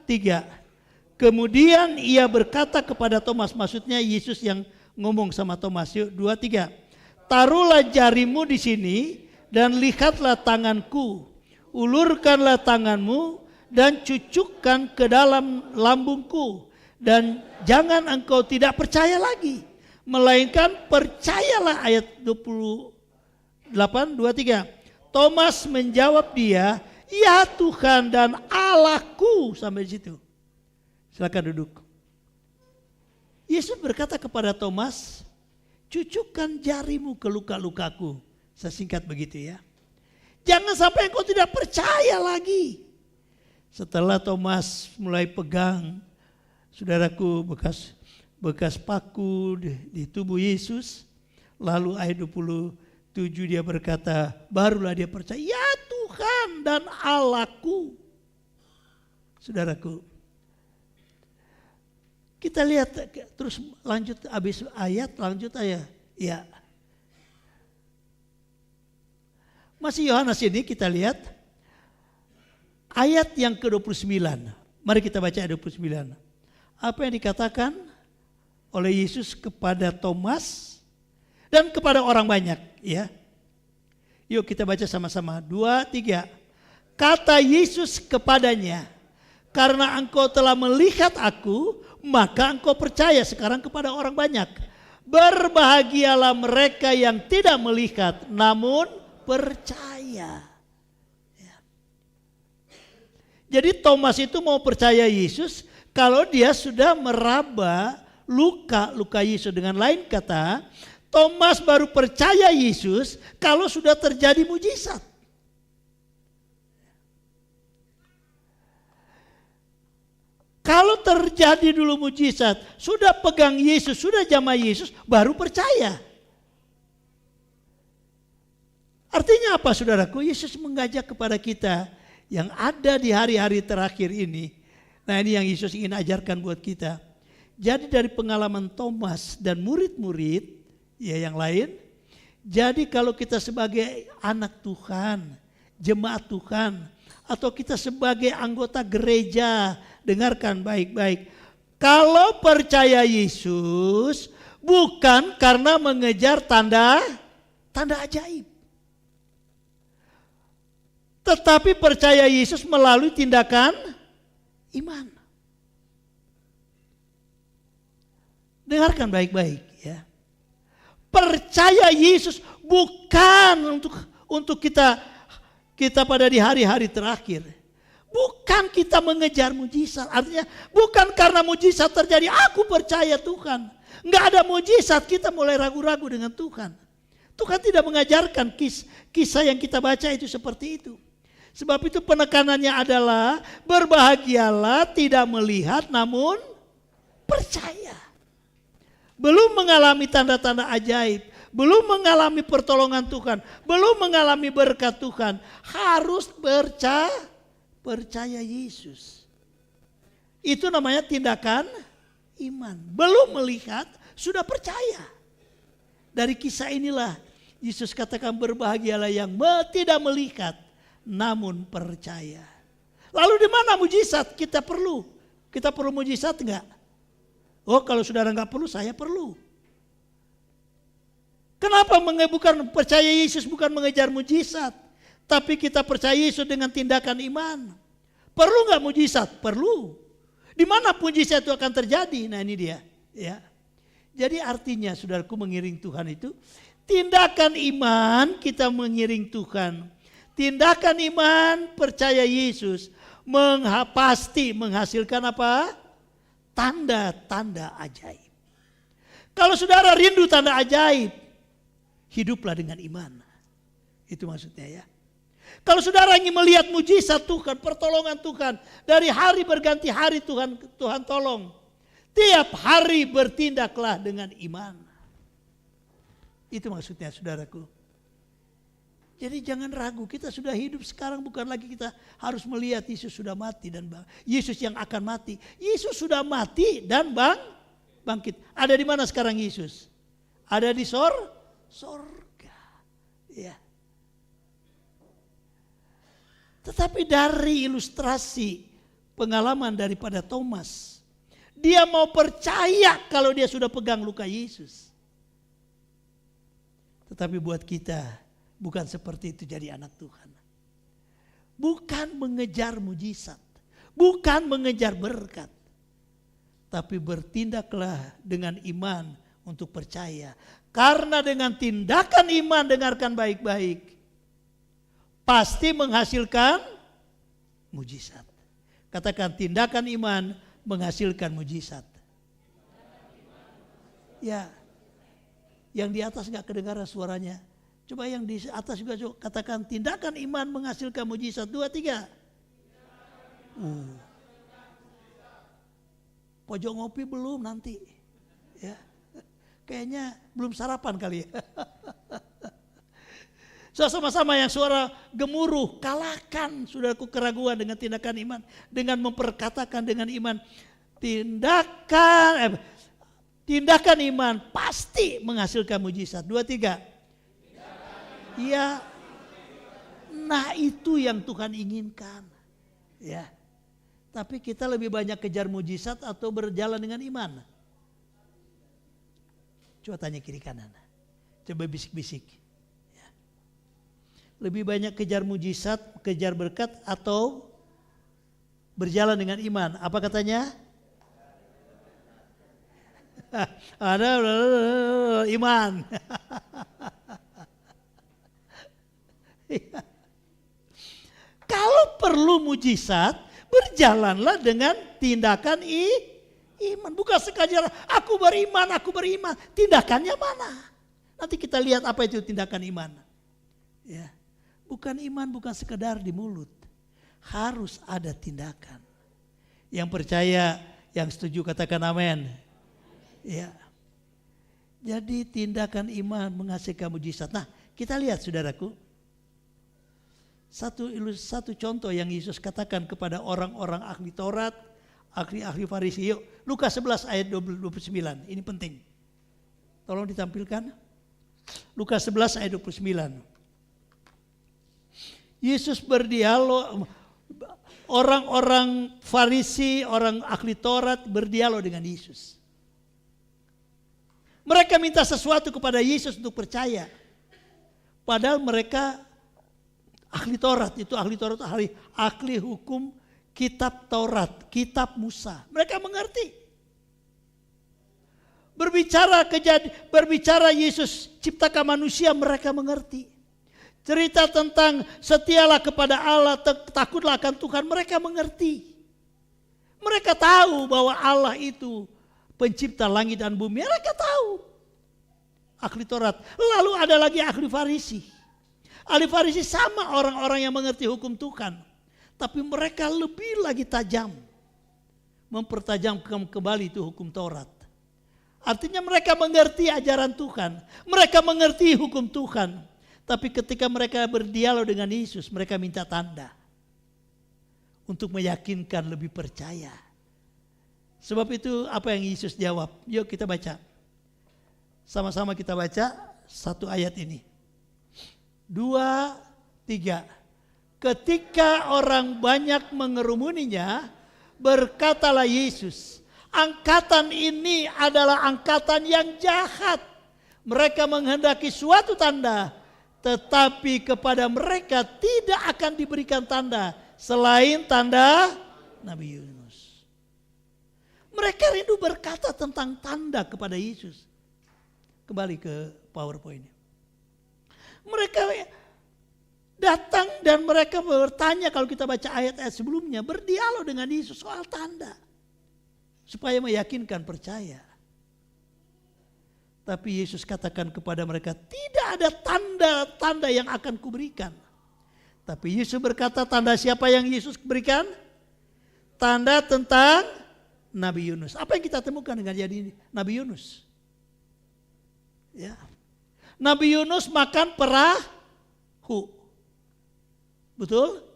3. Kemudian ia berkata kepada Thomas, maksudnya Yesus yang ngomong sama Thomas. Yuk, 2, 3. Taruhlah jarimu di sini dan lihatlah tanganku. Ulurkanlah tanganmu dan cucukkan ke dalam lambungku. Dan jangan engkau tidak percaya lagi, melainkan percayalah. Ayat 28, 23. Thomas menjawab dia, ya Tuhan dan Allahku. Sampai di situ. Silakan duduk. Yesus berkata kepada Thomas, cucukkan jarimu ke luka-lukaku. Saya singkat begitu, ya. Jangan sampai engkau tidak percaya lagi. Setelah Thomas mulai pegang, saudaraku, bekas paku di tubuh Yesus. Lalu ayat 27 dia berkata, barulah dia percaya, ya Tuhan dan Allahku. Saudaraku, kita lihat terus lanjut, habis ayat lanjut ayat. Ya. Masih Yohanes ini kita lihat ayat yang ke-29. Mari kita baca ayat 29. Apa yang dikatakan oleh Yesus kepada Thomas dan kepada orang banyak, ya. Yuk kita baca sama-sama. 2, 3. Kata Yesus kepadanya, karena engkau telah melihat aku, maka engkau percaya. Sekarang kepada orang banyak. Berbahagialah mereka yang tidak melihat namun percaya. Ya. Jadi Thomas itu mau percaya Yesus kalau dia sudah meraba luka Yesus. Dengan lain kata, Thomas baru percaya Yesus kalau sudah terjadi mujizat. Kalau terjadi dulu mujizat, sudah pegang Yesus, sudah jamah Yesus, baru percaya. Artinya apa saudaraku? Yesus mengajak kepada kita yang ada di hari-hari terakhir ini. Nah ini yang Yesus ingin ajarkan buat kita. Jadi dari pengalaman Thomas dan murid-murid ya yang lain. Jadi kalau kita sebagai anak Tuhan, jemaat Tuhan, atau kita sebagai anggota gereja, dengarkan baik-baik. Kalau percaya Yesus bukan karena mengejar tanda ajaib. Tetapi percaya Yesus melalui tindakan iman. Dengarkan baik-baik ya. Percaya Yesus bukan untuk kita pada di hari-hari terakhir. Bukan kita mengejar mujizat. Artinya bukan karena mujizat terjadi aku percaya Tuhan. Enggak ada mujizat kita mulai ragu-ragu dengan Tuhan. Tuhan tidak mengajarkan kisah yang kita baca itu seperti itu. Sebab itu penekanannya adalah berbahagialah tidak melihat namun percaya. Belum mengalami tanda-tanda ajaib, belum mengalami pertolongan Tuhan, belum mengalami berkat Tuhan, harus percaya Yesus. Itu namanya tindakan iman. Belum melihat, sudah percaya. Dari kisah inilah Yesus katakan berbahagialah yang tidak melihat, namun percaya. Lalu di mana mujizat? Kita perlu mujizat enggak? Oh kalau saudara enggak perlu, saya perlu. Kenapa bukan percaya Yesus bukan mengejar mujizat, tapi kita percaya Yesus dengan tindakan iman. Perlu enggak mujizat? Perlu. Di mana mujizat itu akan terjadi? Nah ini dia. Ya. Jadi artinya saudaraku mengiring Tuhan itu tindakan iman kita mengiring Tuhan. Tindakan iman percaya Yesus pasti menghasilkan apa? Tanda-tanda ajaib. Kalau saudara rindu tanda ajaib, hiduplah dengan iman. Itu maksudnya ya. Kalau saudara ingin melihat mujizat Tuhan, pertolongan Tuhan, dari hari berganti hari Tuhan tolong. Tiap hari bertindaklah dengan iman. Itu maksudnya saudaraku. Jadi jangan ragu, kita sudah hidup sekarang bukan lagi kita harus melihat Yesus sudah mati dan Yesus yang akan mati. Yesus sudah mati dan bangkit. Ada di mana sekarang Yesus? Ada di sorga. Ya. Tetapi dari ilustrasi pengalaman daripada Thomas, dia mau percaya kalau dia sudah pegang luka Yesus. Tetapi buat kita, bukan seperti itu jadi anak Tuhan. Bukan mengejar mujizat. Bukan mengejar berkat. Tapi bertindaklah dengan iman untuk percaya. Karena dengan tindakan iman, dengarkan baik-baik, pasti menghasilkan mujizat. Katakan tindakan iman menghasilkan mujizat. Ya, yang di atas gak kedengaran suaranya. Coba yang di atas juga katakan tindakan iman menghasilkan mujizat. 2, 3. Pojok ngopi belum nanti. Ya. Kayaknya belum sarapan kali ya. So, sama-sama yang suara gemuruh, kalahkan saudaraku keraguan dengan tindakan iman. Dengan memperkatakan dengan iman. Tindakan iman pasti menghasilkan mujizat. 2, 3. Ya, nah itu yang Tuhan inginkan. Ya, tapi kita lebih banyak kejar mujizat atau berjalan dengan iman. Coba tanya kiri kanan. Coba bisik-bisik. Ya. Lebih banyak kejar mujizat, kejar berkat atau berjalan dengan iman. Apa katanya? Ada iman. Kalau perlu mujizat, berjalanlah dengan tindakan iman. Bukan sekadar aku beriman. Tindakannya mana? Nanti kita lihat apa itu tindakan iman. Ya. Bukan iman, bukan sekedar di mulut. Harus ada tindakan. Yang percaya, yang setuju katakan amin. Ya. Jadi tindakan iman menghasilkan mujizat. Nah, kita lihat saudaraku. Satu contoh yang Yesus katakan kepada orang-orang ahli Taurat, ahli Farisi. Yuk, Lukas 11 ayat 29. Ini penting. Tolong ditampilkan. Lukas 11 ayat 29. Yesus berdialog, orang-orang Farisi, orang ahli Taurat berdialog dengan Yesus. Mereka minta sesuatu kepada Yesus untuk percaya. Padahal mereka ahli Taurat, ahli hukum kitab Taurat, kitab Musa. Mereka mengerti. Berbicara Yesus ciptakan manusia, mereka mengerti. Cerita tentang setialah kepada Allah, takutlah akan Tuhan, mereka mengerti. Mereka tahu bahwa Allah itu pencipta langit dan bumi, mereka tahu. Ahli Taurat. Lalu ada lagi ahli Farisi. Ahli Farisi sama orang-orang yang mengerti hukum Tuhan. Tapi mereka lebih lagi tajam. Mempertajamkan kembali itu hukum Taurat. Artinya mereka mengerti ajaran Tuhan. Mereka mengerti hukum Tuhan. Tapi ketika mereka berdialog dengan Yesus, mereka minta tanda. Untuk meyakinkan lebih percaya. Sebab itu apa yang Yesus jawab? Yuk kita baca. Sama-sama kita baca satu ayat ini. 2, 3. Ketika orang banyak mengerumuninya, berkatalah Yesus, angkatan ini adalah angkatan yang jahat. Mereka menghendaki suatu tanda, tetapi kepada mereka tidak akan diberikan tanda selain tanda Nabi Yunus. Mereka rindu berkata tentang tanda kepada Yesus. Kembali ke PowerPoint. Mereka datang dan mereka bertanya, kalau kita baca ayat-ayat sebelumnya, berdialog dengan Yesus soal tanda. Supaya meyakinkan percaya. Tapi Yesus katakan kepada mereka, tidak ada tanda-tanda yang akan kuberikan. Tapi Yesus berkata, tanda siapa yang Yesus berikan? Tanda tentang Nabi Yunus. Apa yang kita temukan dengan jadi Nabi Yunus? Ya. Nabi Yunus makan perahu. Betul?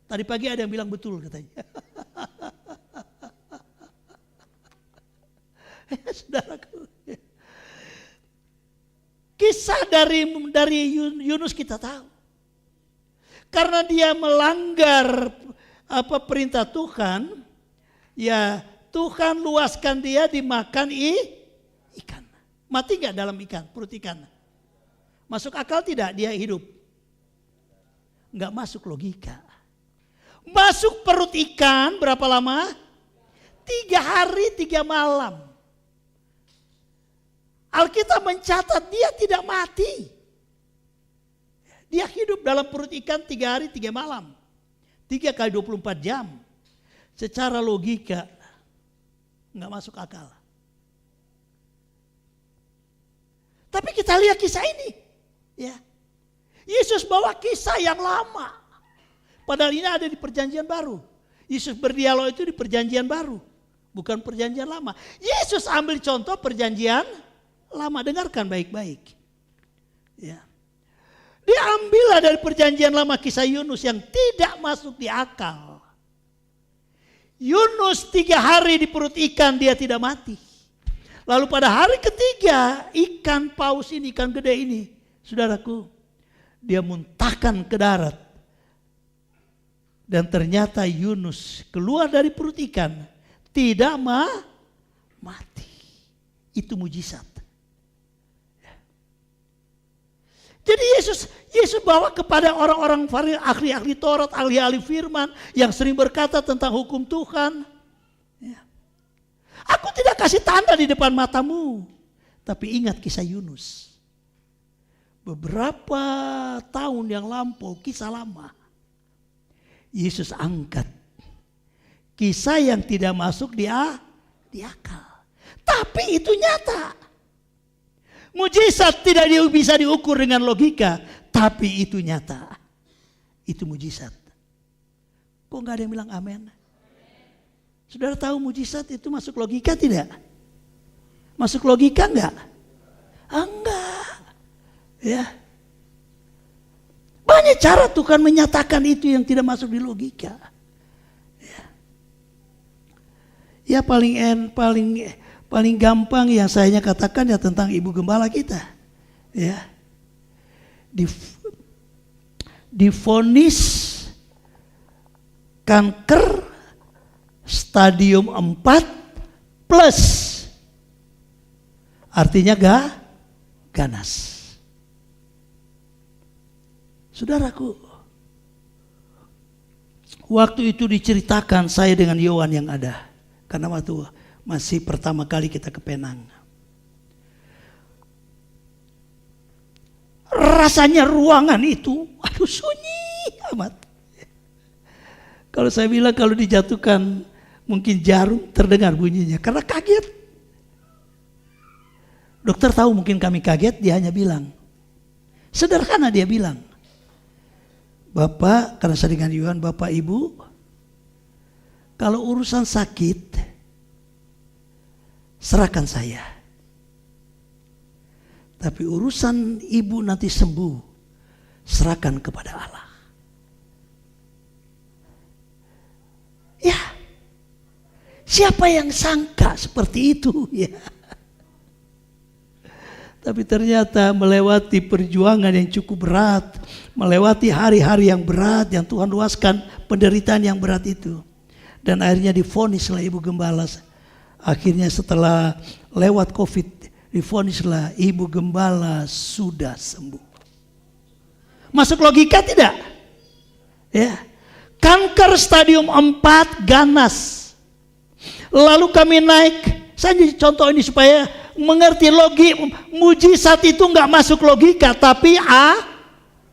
Tadi pagi ada yang bilang betul katanya. Saudaraku. Kisah dari Yunus kita tahu. Karena dia melanggar perintah Tuhan, ya Tuhan luaskan dia dimakan ikan. Mati nggak dalam ikan, perut ikan? Masuk akal tidak dia hidup? Nggak masuk logika. Masuk perut ikan berapa lama? 3 hari 3 malam. Alkitab mencatat dia tidak mati. Dia hidup dalam perut ikan 3 hari 3 malam. 3 kali 24 jam. Secara logika nggak masuk akal. Tapi kita lihat kisah ini. Ya. Yesus bawa kisah yang lama. Padahal ini ada di perjanjian baru. Yesus berdialog itu di perjanjian baru. Bukan perjanjian lama. Yesus ambil contoh perjanjian lama. Dengarkan baik-baik. Ya. Dia ambillah dari perjanjian lama kisah Yunus yang tidak masuk di akal. Yunus 3 hari di perut ikan dia tidak mati. Lalu pada hari ketiga ikan paus ini, ikan gede ini, saudaraku, dia muntahkan ke darat. Dan ternyata Yunus keluar dari perut ikan tidak mati. Itu mujizat. Jadi Yesus bawa kepada orang-orang ahli-ahli Taurat, ahli-ahli firman yang sering berkata tentang hukum Tuhan. Ya. Aku tidak kasih tanda di depan matamu. Tapi ingat kisah Yunus. Beberapa tahun yang lampau, kisah lama. Yesus angkat. Kisah yang tidak masuk di akal. Tapi itu nyata. Mujizat tidak bisa diukur dengan logika. Tapi itu nyata. Itu mujizat. Kok gak ada yang bilang amin? Saudara tahu mujizat itu masuk logika tidak? Masuk logika enggak? Enggak. Ya. Banyak cara Tuhan menyatakan itu yang tidak masuk di logika. Ya paling gampang yang saya katakan ya tentang ibu gembala kita. Ya. Divonis kanker stadium 4 plus. Artinya ganas. Saudaraku, waktu itu diceritakan saya dengan Yohan yang ada. Karena waktu masih pertama kali kita ke Penang. Rasanya ruangan itu, aduh sunyi amat. Kalau saya bilang kalau dijatuhkan mungkin jarum terdengar bunyinya. Karena kaget. Dokter tahu mungkin kami kaget, dia hanya bilang. Sederhana dia bilang. Bapak, karena saya dengan Yohan, Bapak Ibu, kalau urusan sakit, serahkan saya. Tapi urusan ibu nanti sembuh, serahkan kepada Allah. Ya, siapa yang sangka seperti itu? Ya. Tapi ternyata melewati perjuangan yang cukup berat, melewati hari-hari yang berat yang Tuhan luaskan penderitaan yang berat itu. Dan akhirnya divonislah ibu gembala. Akhirnya setelah lewat COVID, divonislah ibu gembala sudah sembuh. Masuk logika tidak? Ya. Kanker stadium 4 ganas. Lalu kami naik, saya contoh ini supaya mengerti mujizat itu nggak masuk logika, tapi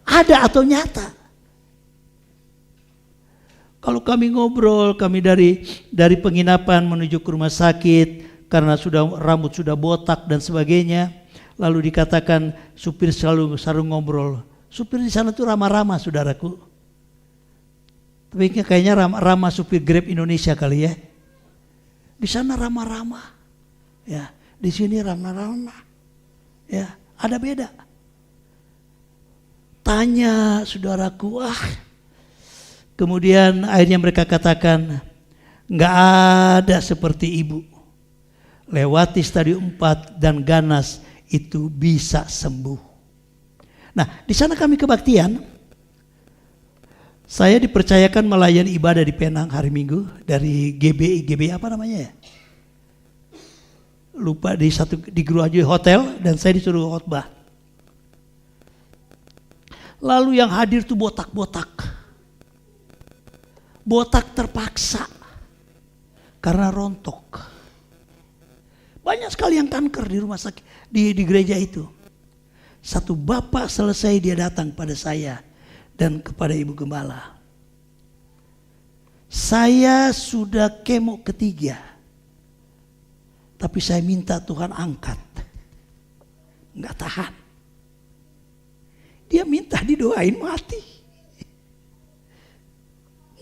ada atau nyata. Kalau kami ngobrol, kami dari penginapan menuju ke rumah sakit karena rambut sudah botak dan sebagainya, lalu dikatakan supir selalu ngobrol. Supir di sana tuh ramah-ramah, saudaraku. Tapi kayaknya ramah supir Grab Indonesia kali ya. Di sana ramah-ramah, ya. Di sini ramah-ramah, ya. Ada beda. Tanya saudaraku, kemudian akhirnya mereka katakan, nggak ada seperti ibu. Lewati stadium 4 dan ganas itu bisa sembuh. Nah, di sana kami kebaktian. Saya dipercayakan melayani ibadah di Penang hari Minggu dari GBI apa namanya ya? Lupa di Geruaji Hotel dan saya disuruh khotbah. Lalu yang hadir tuh botak-botak. Botak terpaksa karena rontok. Banyak sekali yang kanker di rumah sakit di gereja itu. Satu bapak selesai dia datang pada saya dan kepada ibu gembala. Saya sudah kemo ketiga. Tapi saya minta Tuhan angkat. Enggak tahan. Dia minta didoain mati.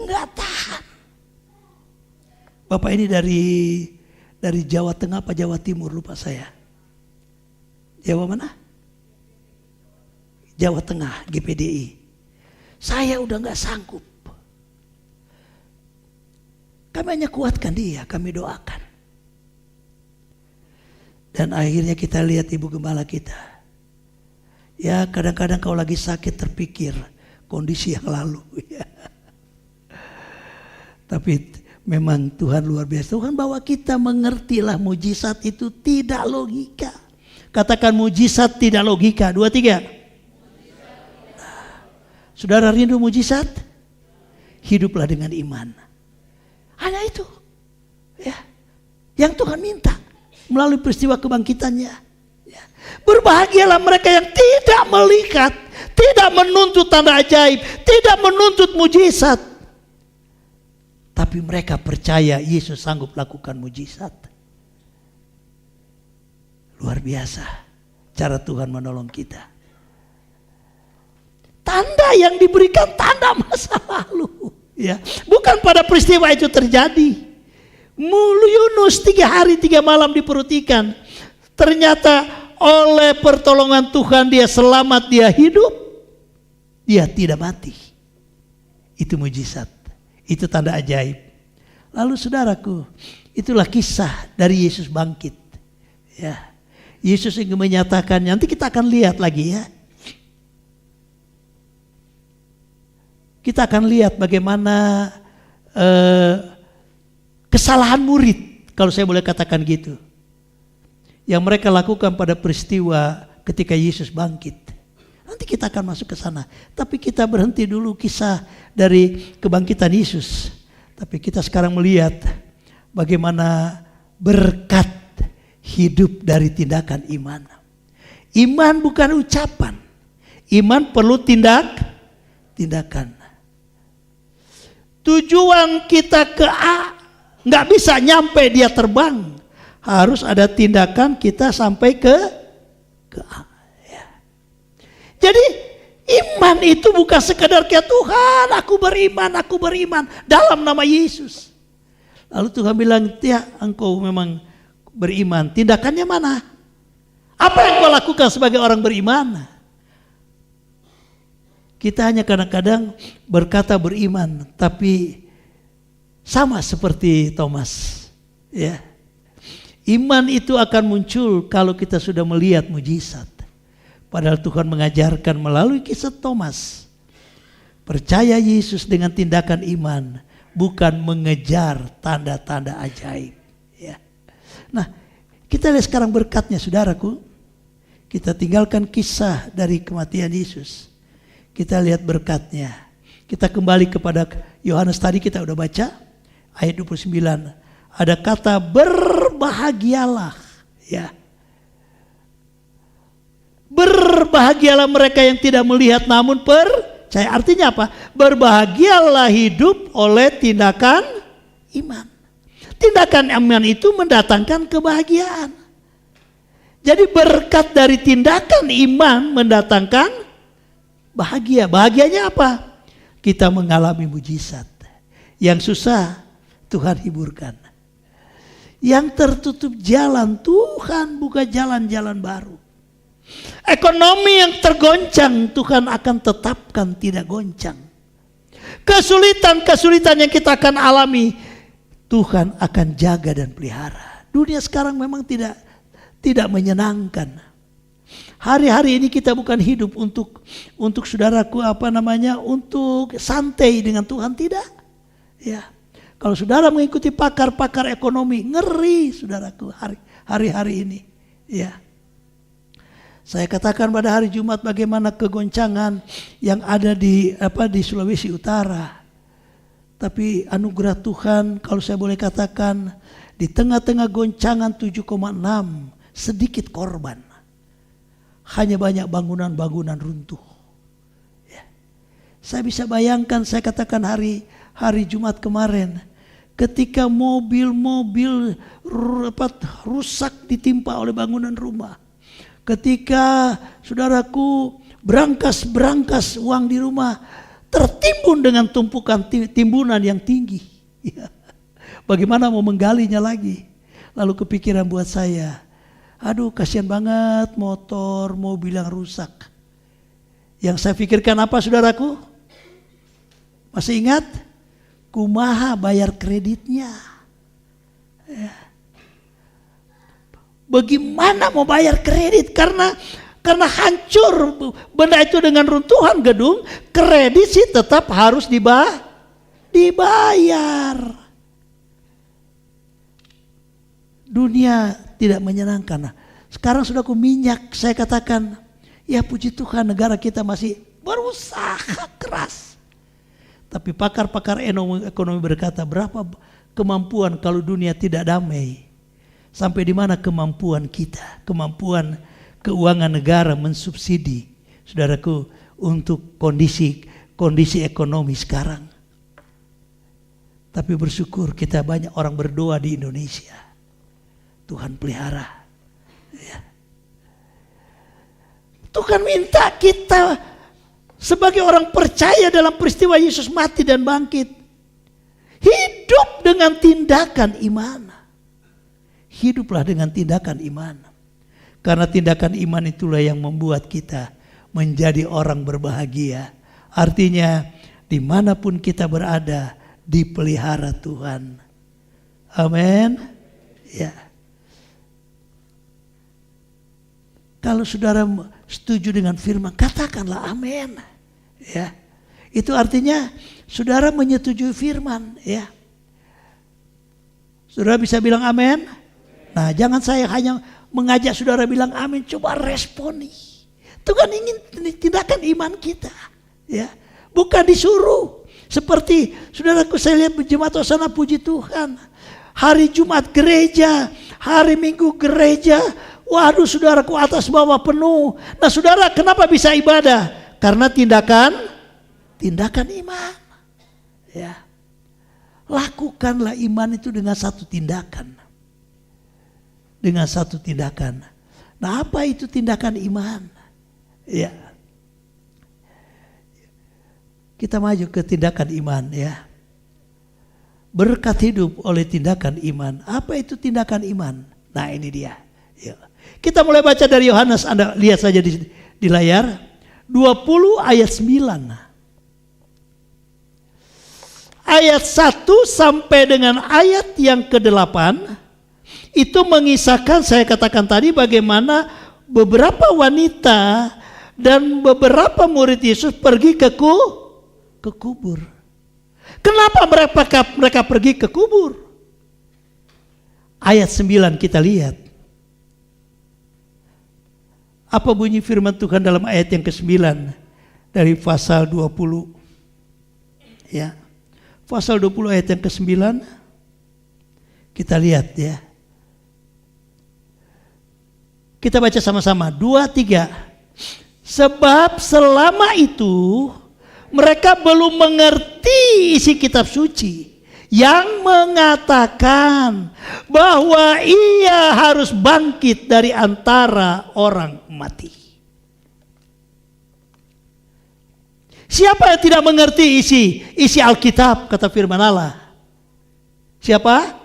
Enggak tahan. Bapak ini dari Jawa Tengah apa Jawa Timur lupa saya. Jawa mana? Jawa Tengah, GPDI. Saya udah enggak sanggup. Kami hanya kuatkan dia, kami doakan. Dan akhirnya kita lihat ibu gembala kita. Ya kadang-kadang kau lagi sakit terpikir kondisi yang lalu. Ya. Tapi memang Tuhan luar biasa. Tuhan bawa kita mengertilah mujizat itu tidak logika. Katakan mujizat tidak logika. 2, 3. Saudara rindu mujizat? Hiduplah dengan iman. Hanya itu. Ya. Yang Tuhan minta. Melalui peristiwa kebangkitannya. Ya. Berbahagialah mereka yang tidak melihat, tidak menuntut tanda ajaib, tidak menuntut mujizat. Tapi mereka percaya Yesus sanggup lakukan mujizat. Luar biasa cara Tuhan menolong kita. Tanda yang diberikan tanda masa lalu. Ya. Bukan pada peristiwa itu terjadi. Yunus 3 hari 3 malam di perut ikan. Ternyata oleh pertolongan Tuhan dia selamat, dia hidup, dia tidak mati. Itu mujizat, itu tanda ajaib. Lalu saudaraku, itulah kisah dari Yesus bangkit. Ya, Yesus ingin menyatakan, nanti kita akan lihat lagi ya. Kita akan lihat bagaimana kesalahan murid, kalau saya boleh katakan gitu, yang mereka lakukan pada peristiwa ketika Yesus bangkit. Nanti kita akan masuk ke sana. Tapi kita berhenti dulu kisah dari kebangkitan Yesus. Tapi kita sekarang melihat bagaimana berkat hidup dari tindakan iman. Iman bukan ucapan. Iman perlu tindakan. Tujuan kita ke A nggak bisa nyampe dia terbang, harus ada tindakan kita sampai ke A. Ya. Jadi iman itu bukan sekedar kayak Tuhan, aku beriman dalam nama Yesus. Lalu Tuhan bilang, ya engkau memang beriman, tindakannya mana? Apa yang kau lakukan sebagai orang beriman? Kita hanya kadang-kadang berkata beriman, tapi sama seperti Thomas. Ya. Iman itu akan muncul kalau kita sudah melihat mujizat. Padahal Tuhan mengajarkan melalui kisah Thomas. Percaya Yesus dengan tindakan iman, bukan mengejar tanda-tanda ajaib. Ya. Nah, kita lihat sekarang berkatnya saudaraku. Kita tinggalkan kisah dari kematian Yesus. Kita lihat berkatnya. Kita kembali kepada Yohanes tadi kita udah baca. Ayat 29. Ada kata berbahagialah. Ya. Berbahagialah mereka yang tidak melihat namun percaya. Artinya apa? Berbahagialah hidup oleh tindakan iman. Tindakan iman itu mendatangkan kebahagiaan. Jadi berkat dari tindakan iman mendatangkan bahagia. Bahagianya apa? Kita mengalami mujizat. Yang susah Tuhan hiburkan. Yang tertutup jalan, Tuhan buka jalan-jalan baru. Ekonomi yang tergoncang, Tuhan akan tetapkan tidak goncang. Kesulitan-kesulitan yang kita akan alami, Tuhan akan jaga dan pelihara. Dunia sekarang memang tidak menyenangkan. Hari-hari ini kita bukan hidup untuk saudaraku untuk santai dengan Tuhan, tidak. Ya. Kalau saudara mengikuti pakar-pakar ekonomi, ngeri saudaraku hari-hari ini. Ya. Saya katakan pada hari Jumat bagaimana kegoncangan yang ada di Sulawesi Utara. Tapi anugerah Tuhan, kalau saya boleh katakan, di tengah-tengah goncangan 7,6 sedikit korban. Hanya banyak bangunan-bangunan runtuh. Ya. Saya bisa bayangkan, saya katakan hari Jumat kemarin, ketika mobil-mobil rusak ditimpa oleh bangunan rumah. Ketika saudaraku berangkas uang di rumah tertimbun dengan tumpukan timbunan yang tinggi. Ya. Bagaimana mau menggalinya lagi? Lalu kepikiran buat saya, aduh kasihan banget mobil yang rusak. Yang saya pikirkan apa saudaraku? Masih ingat? Kumaha bayar kreditnya. Ya. Bagaimana mau bayar kredit? Karena hancur benda itu dengan runtuhan gedung, kredit sih tetap harus dibayar. Dunia tidak menyenangkan. Nah, sekarang sudah minyak, saya katakan, ya puji Tuhan negara kita masih berusaha keras. Tapi pakar-pakar ekonomi berkata, berapa kemampuan kalau dunia tidak damai? Sampai di mana kemampuan kita, kemampuan keuangan negara mensubsidi, saudaraku, untuk kondisi ekonomi sekarang. Tapi bersyukur kita banyak orang berdoa di Indonesia. Tuhan pelihara. Ya. Tuhan minta kita sebagai orang percaya dalam peristiwa Yesus mati dan bangkit, Hidup dengan tindakan iman. Hiduplah dengan tindakan iman. Karena tindakan iman itulah yang membuat kita menjadi orang berbahagia. Artinya dimanapun kita berada, dipelihara Tuhan. Amin. Ya. Kalau saudara setuju dengan firman, katakanlah amin. Ya. Itu artinya saudara menyetujui firman, ya. Saudara bisa bilang amin? Nah, jangan saya hanya mengajak saudara bilang amin, coba responi. Tuhan ingin tindakan iman kita, ya. Bukan disuruh. Seperti saudaraku, saya lihat jemaat Hosana, puji Tuhan. Hari Jumat gereja, hari Minggu gereja. Waduh, saudaraku, atas bawah penuh. Nah, saudara, kenapa bisa ibadah? Karena tindakan iman. Ya. Lakukanlah iman itu dengan satu tindakan. Dengan satu tindakan. Nah, apa itu tindakan iman? Ya. Kita maju ke tindakan iman, ya. Berkat hidup oleh tindakan iman. Apa itu tindakan iman? Nah, ini dia. Ya. Kita mulai baca dari Yohanes, Anda lihat saja di layar. 20 ayat 9. Ayat 1 sampai dengan ayat yang ke-8 itu mengisahkan, saya katakan tadi, bagaimana beberapa wanita dan beberapa murid Yesus pergi ke kubur. Kenapa mereka pergi ke kubur? Ayat 9 kita lihat. Apa bunyi firman Tuhan dalam ayat yang ke-9 dari pasal 20? Ya. Pasal 20 ayat yang ke-9. Kita lihat, ya. Kita baca sama-sama. 2, 3. Sebab selama itu mereka belum mengerti isi kitab suci yang mengatakan bahwa ia harus bangkit dari antara orang mati. Siapa yang tidak mengerti isi Alkitab, kata firman Allah? Siapa?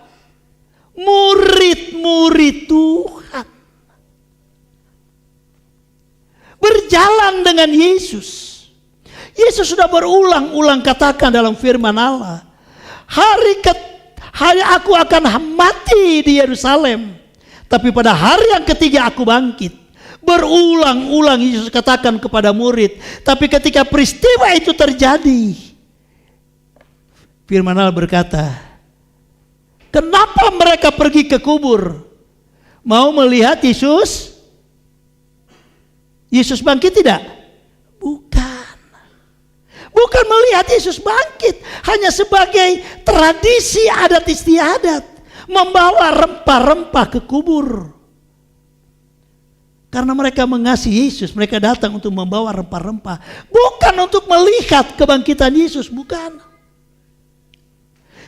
Murid-murid Tuhan. Berjalan dengan Yesus. Yesus sudah berulang-ulang katakan dalam firman Allah, hari aku akan mati di Yerusalem, tapi pada hari yang ketiga aku bangkit. Berulang-ulang Yesus katakan kepada murid. Tapi ketika peristiwa itu terjadi, firman Allah berkata, kenapa mereka pergi ke kubur? Mau melihat Yesus? Yesus bangkit tidak? Bukan melihat Yesus bangkit, hanya sebagai tradisi adat istiadat, membawa rempah-rempah ke kubur. Karena mereka mengasihi Yesus, mereka datang untuk membawa rempah-rempah, bukan untuk melihat kebangkitan Yesus, bukan.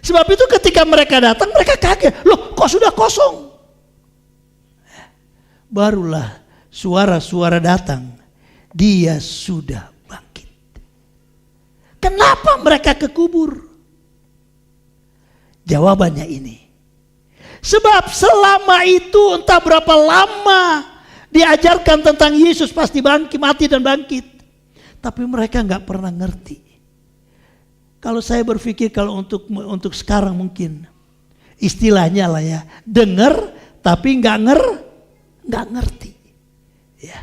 Sebab itu ketika mereka datang, mereka kaget, loh kok sudah kosong? Barulah suara-suara datang, dia sudah bangkit. Kenapa mereka ke kubur? Jawabannya ini. Sebab selama itu entah berapa lama diajarkan tentang Yesus pasti bangkit, mati dan bangkit. Tapi mereka nggak pernah ngerti. Kalau saya berpikir kalau untuk sekarang mungkin istilahnya lah ya, dengar tapi nggak ngerti. Ya.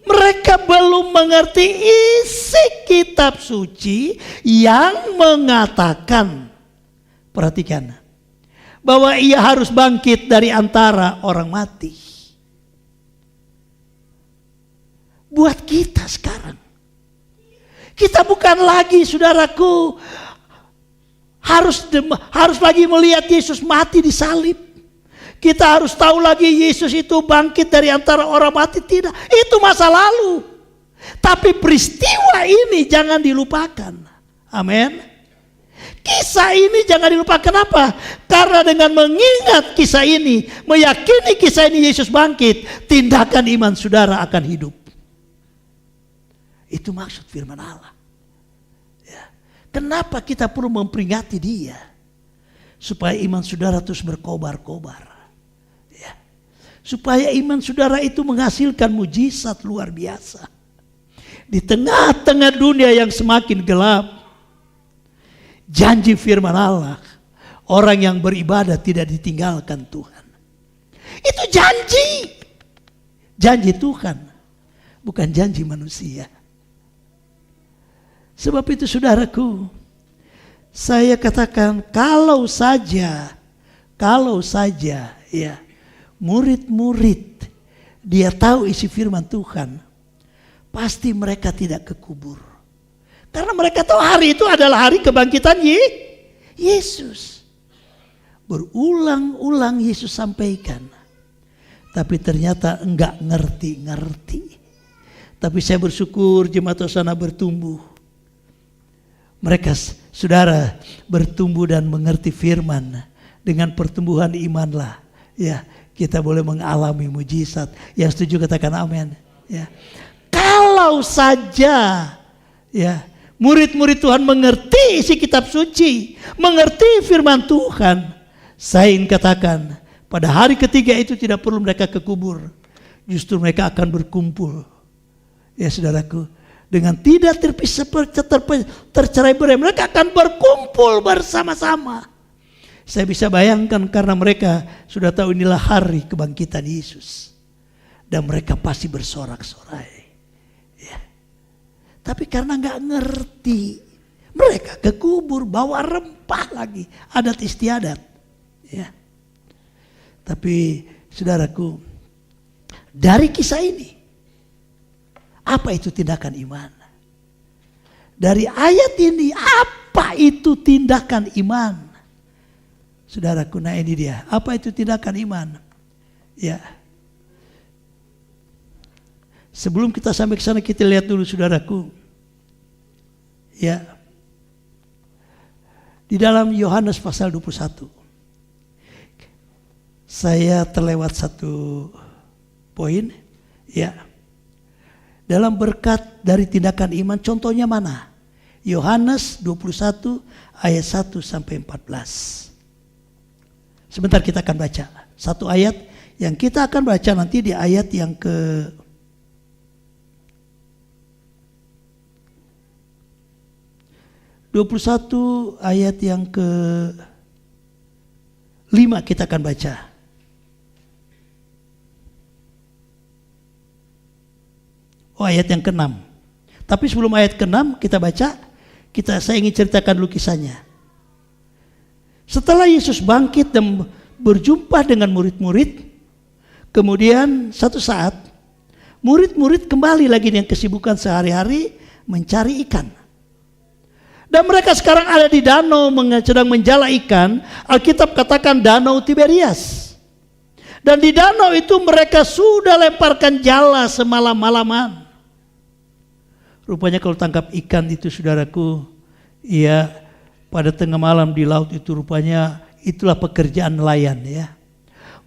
Mereka belum mengerti isi kitab suci yang mengatakan, perhatikan, bahwa ia harus bangkit dari antara orang mati. Buat kita sekarang, kita bukan lagi, saudaraku, harus lagi melihat Yesus mati di salib. Kita harus tahu lagi Yesus itu bangkit dari antara orang mati. Tidak, itu masa lalu. Tapi peristiwa ini jangan dilupakan. Amin. Kisah ini jangan dilupakan. Kenapa? Karena dengan mengingat kisah ini, meyakini kisah ini Yesus bangkit, tindakan iman saudara akan hidup. Itu maksud firman Allah. Ya. Kenapa kita perlu memperingati dia? Supaya iman saudara terus berkobar-kobar. Ya. Supaya iman saudara itu menghasilkan mujizat luar biasa. Di tengah-tengah dunia yang semakin gelap, janji firman Allah, orang yang beribadah tidak ditinggalkan Tuhan. Itu janji. Janji Tuhan, bukan janji manusia. Sebab itu saudaraku, saya katakan kalau saja ya murid-murid dia tahu isi firman Tuhan, pasti mereka tidak kekubur. Karena mereka tahu hari itu adalah hari kebangkitan Yesus. Berulang-ulang Yesus sampaikan. Tapi ternyata enggak ngerti-ngerti. Tapi saya bersyukur jemaat Hosana bertumbuh. Mereka saudara bertumbuh dan mengerti firman. Dengan pertumbuhan imanlah ya kita boleh mengalami mujizat. Yang setuju katakan amin. Ya. Kalau saja ya murid-murid Tuhan mengerti isi kitab suci, mengerti firman Tuhan, saya ingin katakan pada hari ketiga itu tidak perlu mereka kekubur. Justru mereka akan berkumpul. Ya saudaraku, dengan tidak terpisah tercerai berai, mereka akan berkumpul bersama-sama. Saya bisa bayangkan karena mereka sudah tahu inilah hari kebangkitan Yesus. Dan mereka pasti bersorak-sorai. Ya. Tapi karena gak ngerti, mereka kekubur bawa rempah lagi, adat istiadat. Ya. Tapi saudaraku, dari kisah ini, apa itu tindakan iman? Dari ayat ini, apa itu tindakan iman? Saudaraku, nah ini dia. Apa itu tindakan iman? Ya. Sebelum kita sampai ke sana, kita lihat dulu saudaraku. Ya. Di dalam Yohanes pasal 21. Saya terlewat satu poin. Ya. Dalam berkat dari tindakan iman, contohnya mana? Yohanes 21 ayat 1 sampai 14. Sebentar kita akan baca. Satu ayat yang kita akan baca nanti di ayat yang ke 21 ayat yang ke 5 kita akan baca. Oh, ayat yang ke-6. Tapi sebelum ayat ke-6 kita baca, saya ingin ceritakan dulu kisahnya. Setelah Yesus bangkit dan berjumpa dengan murid-murid, kemudian satu saat murid-murid kembali lagi dengan kesibukan sehari-hari mencari ikan. Dan mereka sekarang ada di danau sedang menjala ikan. Alkitab katakan danau Tiberias. Dan di danau itu mereka sudah lemparkan jala semalam-malaman. Rupanya kalau tangkap ikan itu saudaraku, ya pada tengah malam di laut itu rupanya itulah pekerjaan nelayan ya.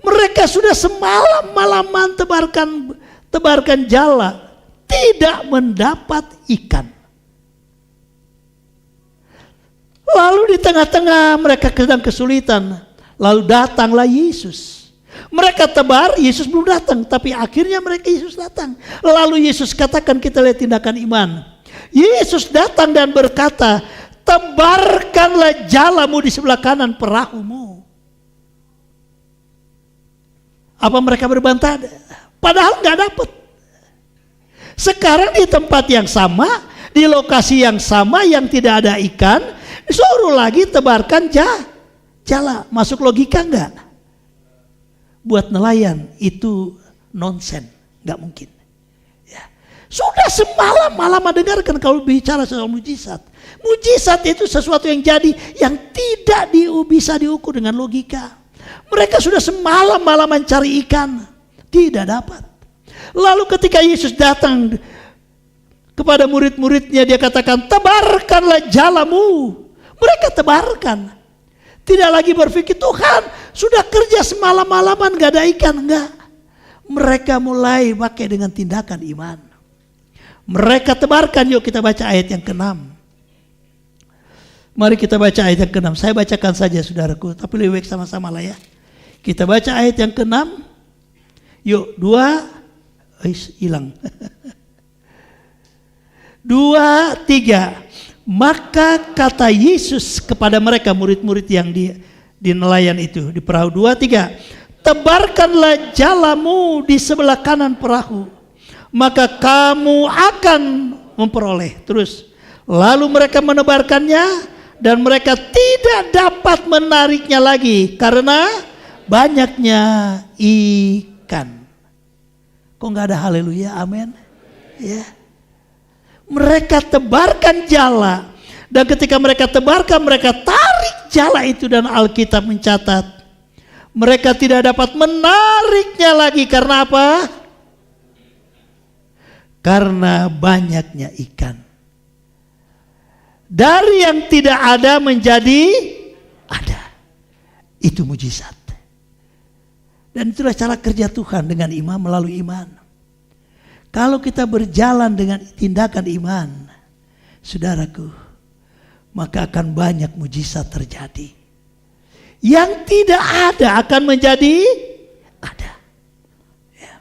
Mereka sudah semalam-malaman tebarkan jala, tidak mendapat ikan. Lalu di tengah-tengah mereka sedang kesulitan, lalu datanglah Yesus. Mereka tebar, Yesus belum datang, tapi akhirnya Yesus datang. Lalu Yesus katakan, kita lihat tindakan iman. Yesus datang dan berkata, tebarkanlah jalamu di sebelah kanan perahumu. Apa mereka berbantah? Padahal nggak dapat. Sekarang di tempat yang sama, di lokasi yang sama yang tidak ada ikan, suruh lagi tebarkan jala. Masuk logika nggak? Buat nelayan itu nonsen, nggak mungkin. Ya. Sudah semalam-malaman dengarkan kalau bicara soal mujizat. Mujizat itu sesuatu yang jadi yang tidak bisa diukur dengan logika. Mereka sudah semalam-malaman cari ikan, tidak dapat. Lalu ketika Yesus datang kepada murid-muridnya, dia katakan, tebarkanlah jalamu. Mereka tebarkan. Tidak lagi berpikir, Tuhan sudah kerja semalam-malaman gak ada ikan. Enggak. Mereka mulai pakai dengan tindakan iman. Mereka tebarkan, yuk kita baca ayat yang ke-6. Mari kita baca ayat yang ke-6. Saya bacakan saja saudaraku, tapi lebih baik sama-sama lah ya. Kita baca ayat yang ke-6. Yuk, 2, hilang. 2, 3. Maka kata Yesus kepada mereka murid-murid yang di nelayan itu, di perahu. 2, 3. Tebarkanlah jalamu di sebelah kanan perahu, maka kamu akan memperoleh. Terus, lalu mereka menebarkannya dan mereka tidak dapat menariknya lagi karena banyaknya ikan. Kok nggak ada haleluya, amin? Ya. Mereka tebarkan jala, dan ketika mereka tebarkan, mereka tarik jala itu, dan Alkitab mencatat mereka tidak dapat menariknya lagi. Karena apa? Karena banyaknya ikan. Dari yang tidak ada menjadi ada. Itu mujizat. Dan itulah cara kerja Tuhan dengan iman, melalui iman. Kalau kita berjalan dengan tindakan iman, saudaraku, maka akan banyak mujizat terjadi. Yang tidak ada akan menjadi ada. Ya.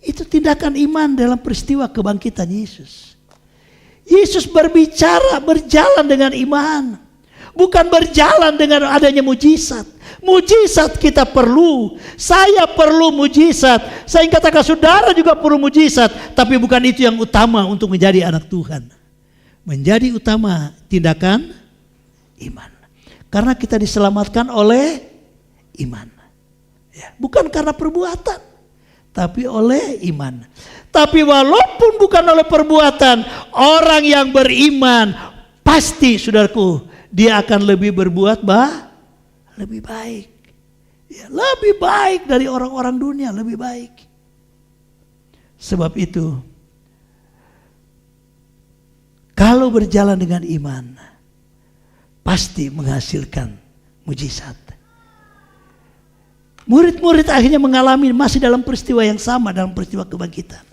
Itu tindakan iman dalam peristiwa kebangkitan Yesus. Yesus berbicara, berjalan dengan iman. Bukan berjalan dengan adanya mujizat. Mujizat kita perlu. Saya perlu mujizat. Saya katakan saudara juga perlu mujizat. Tapi bukan itu yang utama untuk menjadi anak Tuhan. Menjadi utama tindakan iman. Karena kita diselamatkan oleh iman. Ya, bukan karena perbuatan. Tapi oleh iman. Tapi walaupun bukan oleh perbuatan, orang yang beriman pasti, saudaraku, dia akan lebih berbuat lebih baik. Ya, lebih baik dari orang-orang dunia, lebih baik. Sebab itu, kalau berjalan dengan iman, pasti menghasilkan mujizat. Murid-murid akhirnya mengalami masih dalam peristiwa yang sama, dalam peristiwa kebangkitan.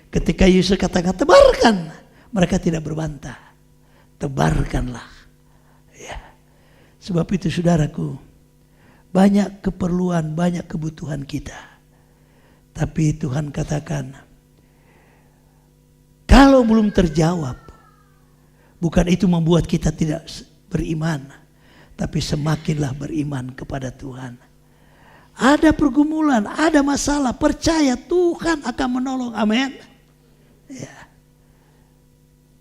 Ketika Yesus katakan tebarkan, mereka tidak berbantah. Tebarkanlah. Sebab itu saudaraku, banyak keperluan, banyak kebutuhan kita. Tapi Tuhan katakan, kalau belum terjawab, bukan itu membuat kita tidak beriman, tapi semakinlah beriman kepada Tuhan. Ada pergumulan, ada masalah, percaya Tuhan akan menolong, amin. Ya.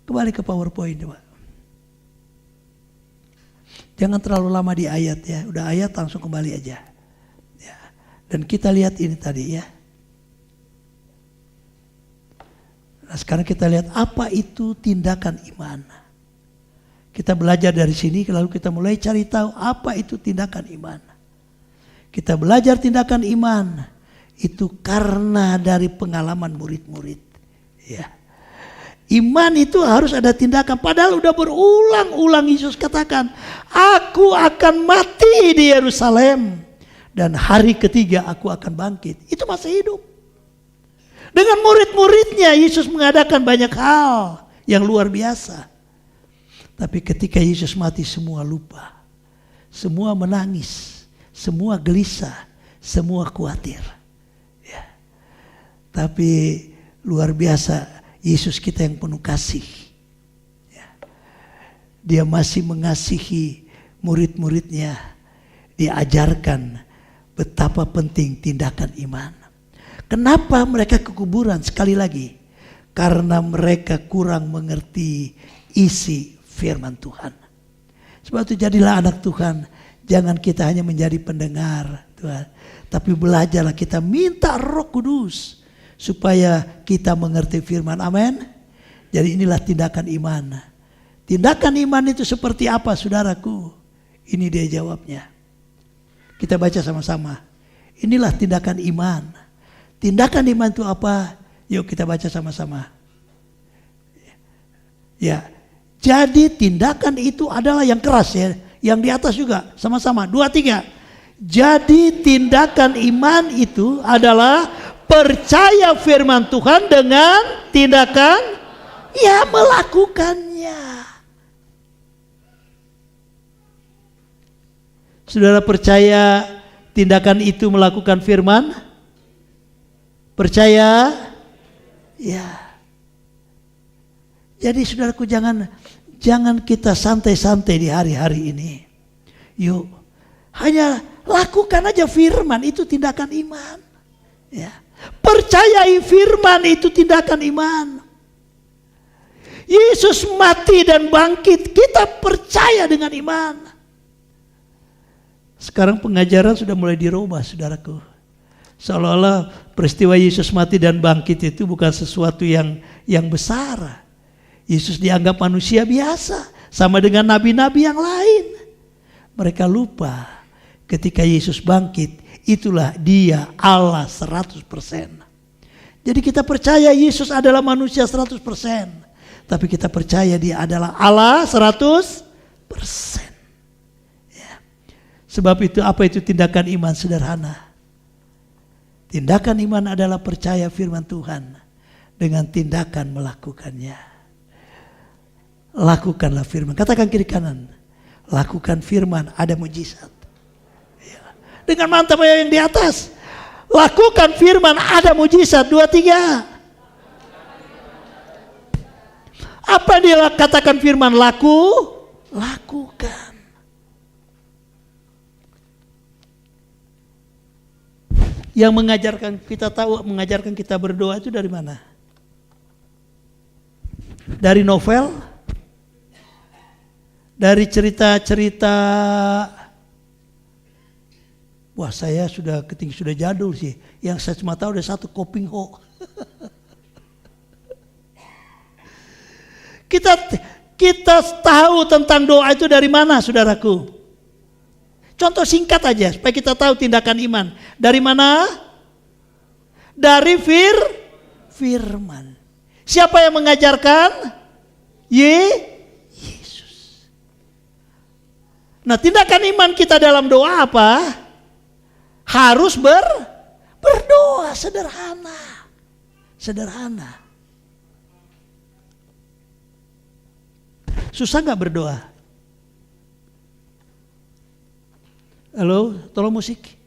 Kembali ke PowerPoint, Pak. Jangan terlalu lama di ayat ya. Udah ayat langsung kembali aja. Ya. Dan kita lihat ini tadi ya. Nah, sekarang kita lihat apa itu tindakan iman. Kita belajar dari sini lalu kita mulai cari tahu apa itu tindakan iman. Kita belajar tindakan iman itu karena dari pengalaman murid-murid. Ya. Iman itu harus ada tindakan. Padahal udah berulang-ulang Yesus katakan, aku akan mati di Yerusalem dan hari ketiga aku akan bangkit. Itu masih hidup. Dengan murid-muridnya Yesus mengadakan banyak hal yang luar biasa. Tapi ketika Yesus mati semua lupa. Semua menangis. Semua gelisah. Semua khawatir. Ya. Tapi luar biasa. Yesus kita yang penuh kasih. Ya. Dia masih mengasihi murid-muridnya. Dia ajarkan betapa penting tindakan iman. Kenapa mereka ke kuburan? Sekali lagi. Karena mereka kurang mengerti isi firman Tuhan. Sebab itu jadilah anak Tuhan. Jangan kita hanya menjadi pendengar Tuhan. Tapi belajarlah, kita minta Roh Kudus. Supaya kita mengerti firman, amin. Jadi inilah tindakan iman. Tindakan iman itu seperti apa saudaraku? Ini dia jawabnya. Kita baca sama-sama. Inilah tindakan iman. Tindakan iman itu apa? Yuk kita baca sama-sama. Ya, jadi tindakan itu adalah yang keras ya. Yang di atas juga sama-sama. 2, 3. Jadi tindakan iman itu adalah percaya firman Tuhan dengan tindakan ya melakukannya. Saudara percaya tindakan itu melakukan firman? Percaya? Ya. Jadi saudaraku, jangan kita santai-santai di hari-hari ini. Yuk, hanya lakukan aja firman, itu tindakan iman. Ya. Percayai firman, itu tindakan iman. Yesus mati dan bangkit, kita percaya dengan iman. Sekarang pengajaran sudah mulai dirubah, saudaraku. Seolah-olah peristiwa Yesus mati dan bangkit itu bukan sesuatu yang besar. Yesus dianggap manusia biasa, sama dengan nabi-nabi yang lain. Mereka lupa ketika Yesus bangkit, itulah dia Allah 100%. Jadi kita percaya Yesus adalah manusia 100%. Tapi kita percaya dia adalah Allah 100%. Ya. Sebab itu, apa itu tindakan iman? Sederhana. Tindakan iman adalah percaya firman Tuhan dengan tindakan melakukannya. Lakukanlah firman. Katakan kiri kanan. Lakukan firman, ada mujizat. Ya. Dengan mantap yang di atas. Lakukan firman, ada mujizat. 2, 3. Apa dia katakan firman? Lakukan. Yang mengajarkan kita berdoa itu dari mana? Dari novel? Dari cerita-cerita? Wah, saya sudah jadul sih. Yang saya cuma tahu ada satu Koping Ho. Kita tahu tentang doa itu dari mana, saudaraku? Contoh singkat aja supaya kita tahu tindakan iman. Dari mana? Dari firman. Siapa yang mengajarkan? Yesus. Nah, tindakan iman kita dalam doa apa? Harus berdoa, sederhana. Sederhana. Susah gak berdoa? Halo, tolong musik.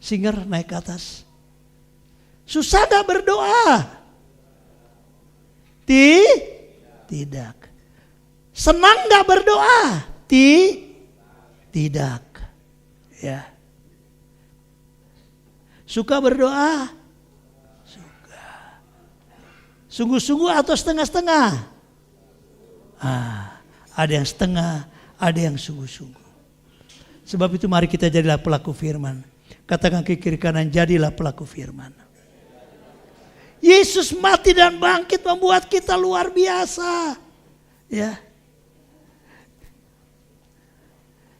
Singer naik ke atas. Susah gak berdoa? Tidak. Senang gak berdoa? Tidak. Ya. Suka berdoa? Suka. Sungguh-sungguh atau setengah-setengah? Ada yang setengah, ada yang sungguh-sungguh. Sebab itu mari kita jadilah pelaku firman. Katakan ke kiri kanan, jadilah pelaku firman. Yesus mati dan bangkit membuat kita luar biasa. Ya.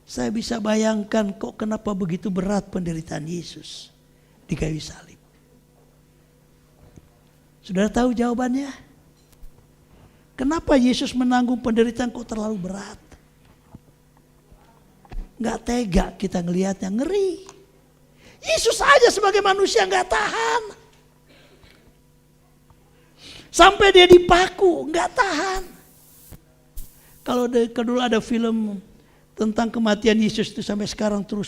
Saya bisa bayangkan kok kenapa begitu berat penderitaan Yesus di kayu salib. Saudara tahu jawabannya? Kenapa Yesus menanggung penderitaan kok terlalu berat? Gak tega kita ngelihatnya, ngeri. Yesus aja sebagai manusia gak tahan. Sampai dia dipaku, gak tahan. Kalau dulu ada film tentang kematian Yesus itu sampai sekarang terus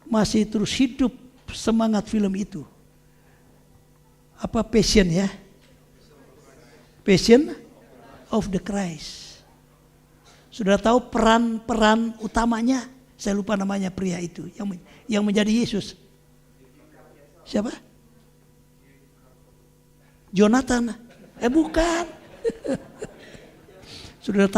masih terus hidup semangat film itu. Apa Passion ya? Passion of the Christ. Sudah tahu peran utamanya? Saya lupa namanya pria itu yang menjadi Yesus. Siapa? Jonathan. Bukan. Sudah tahu.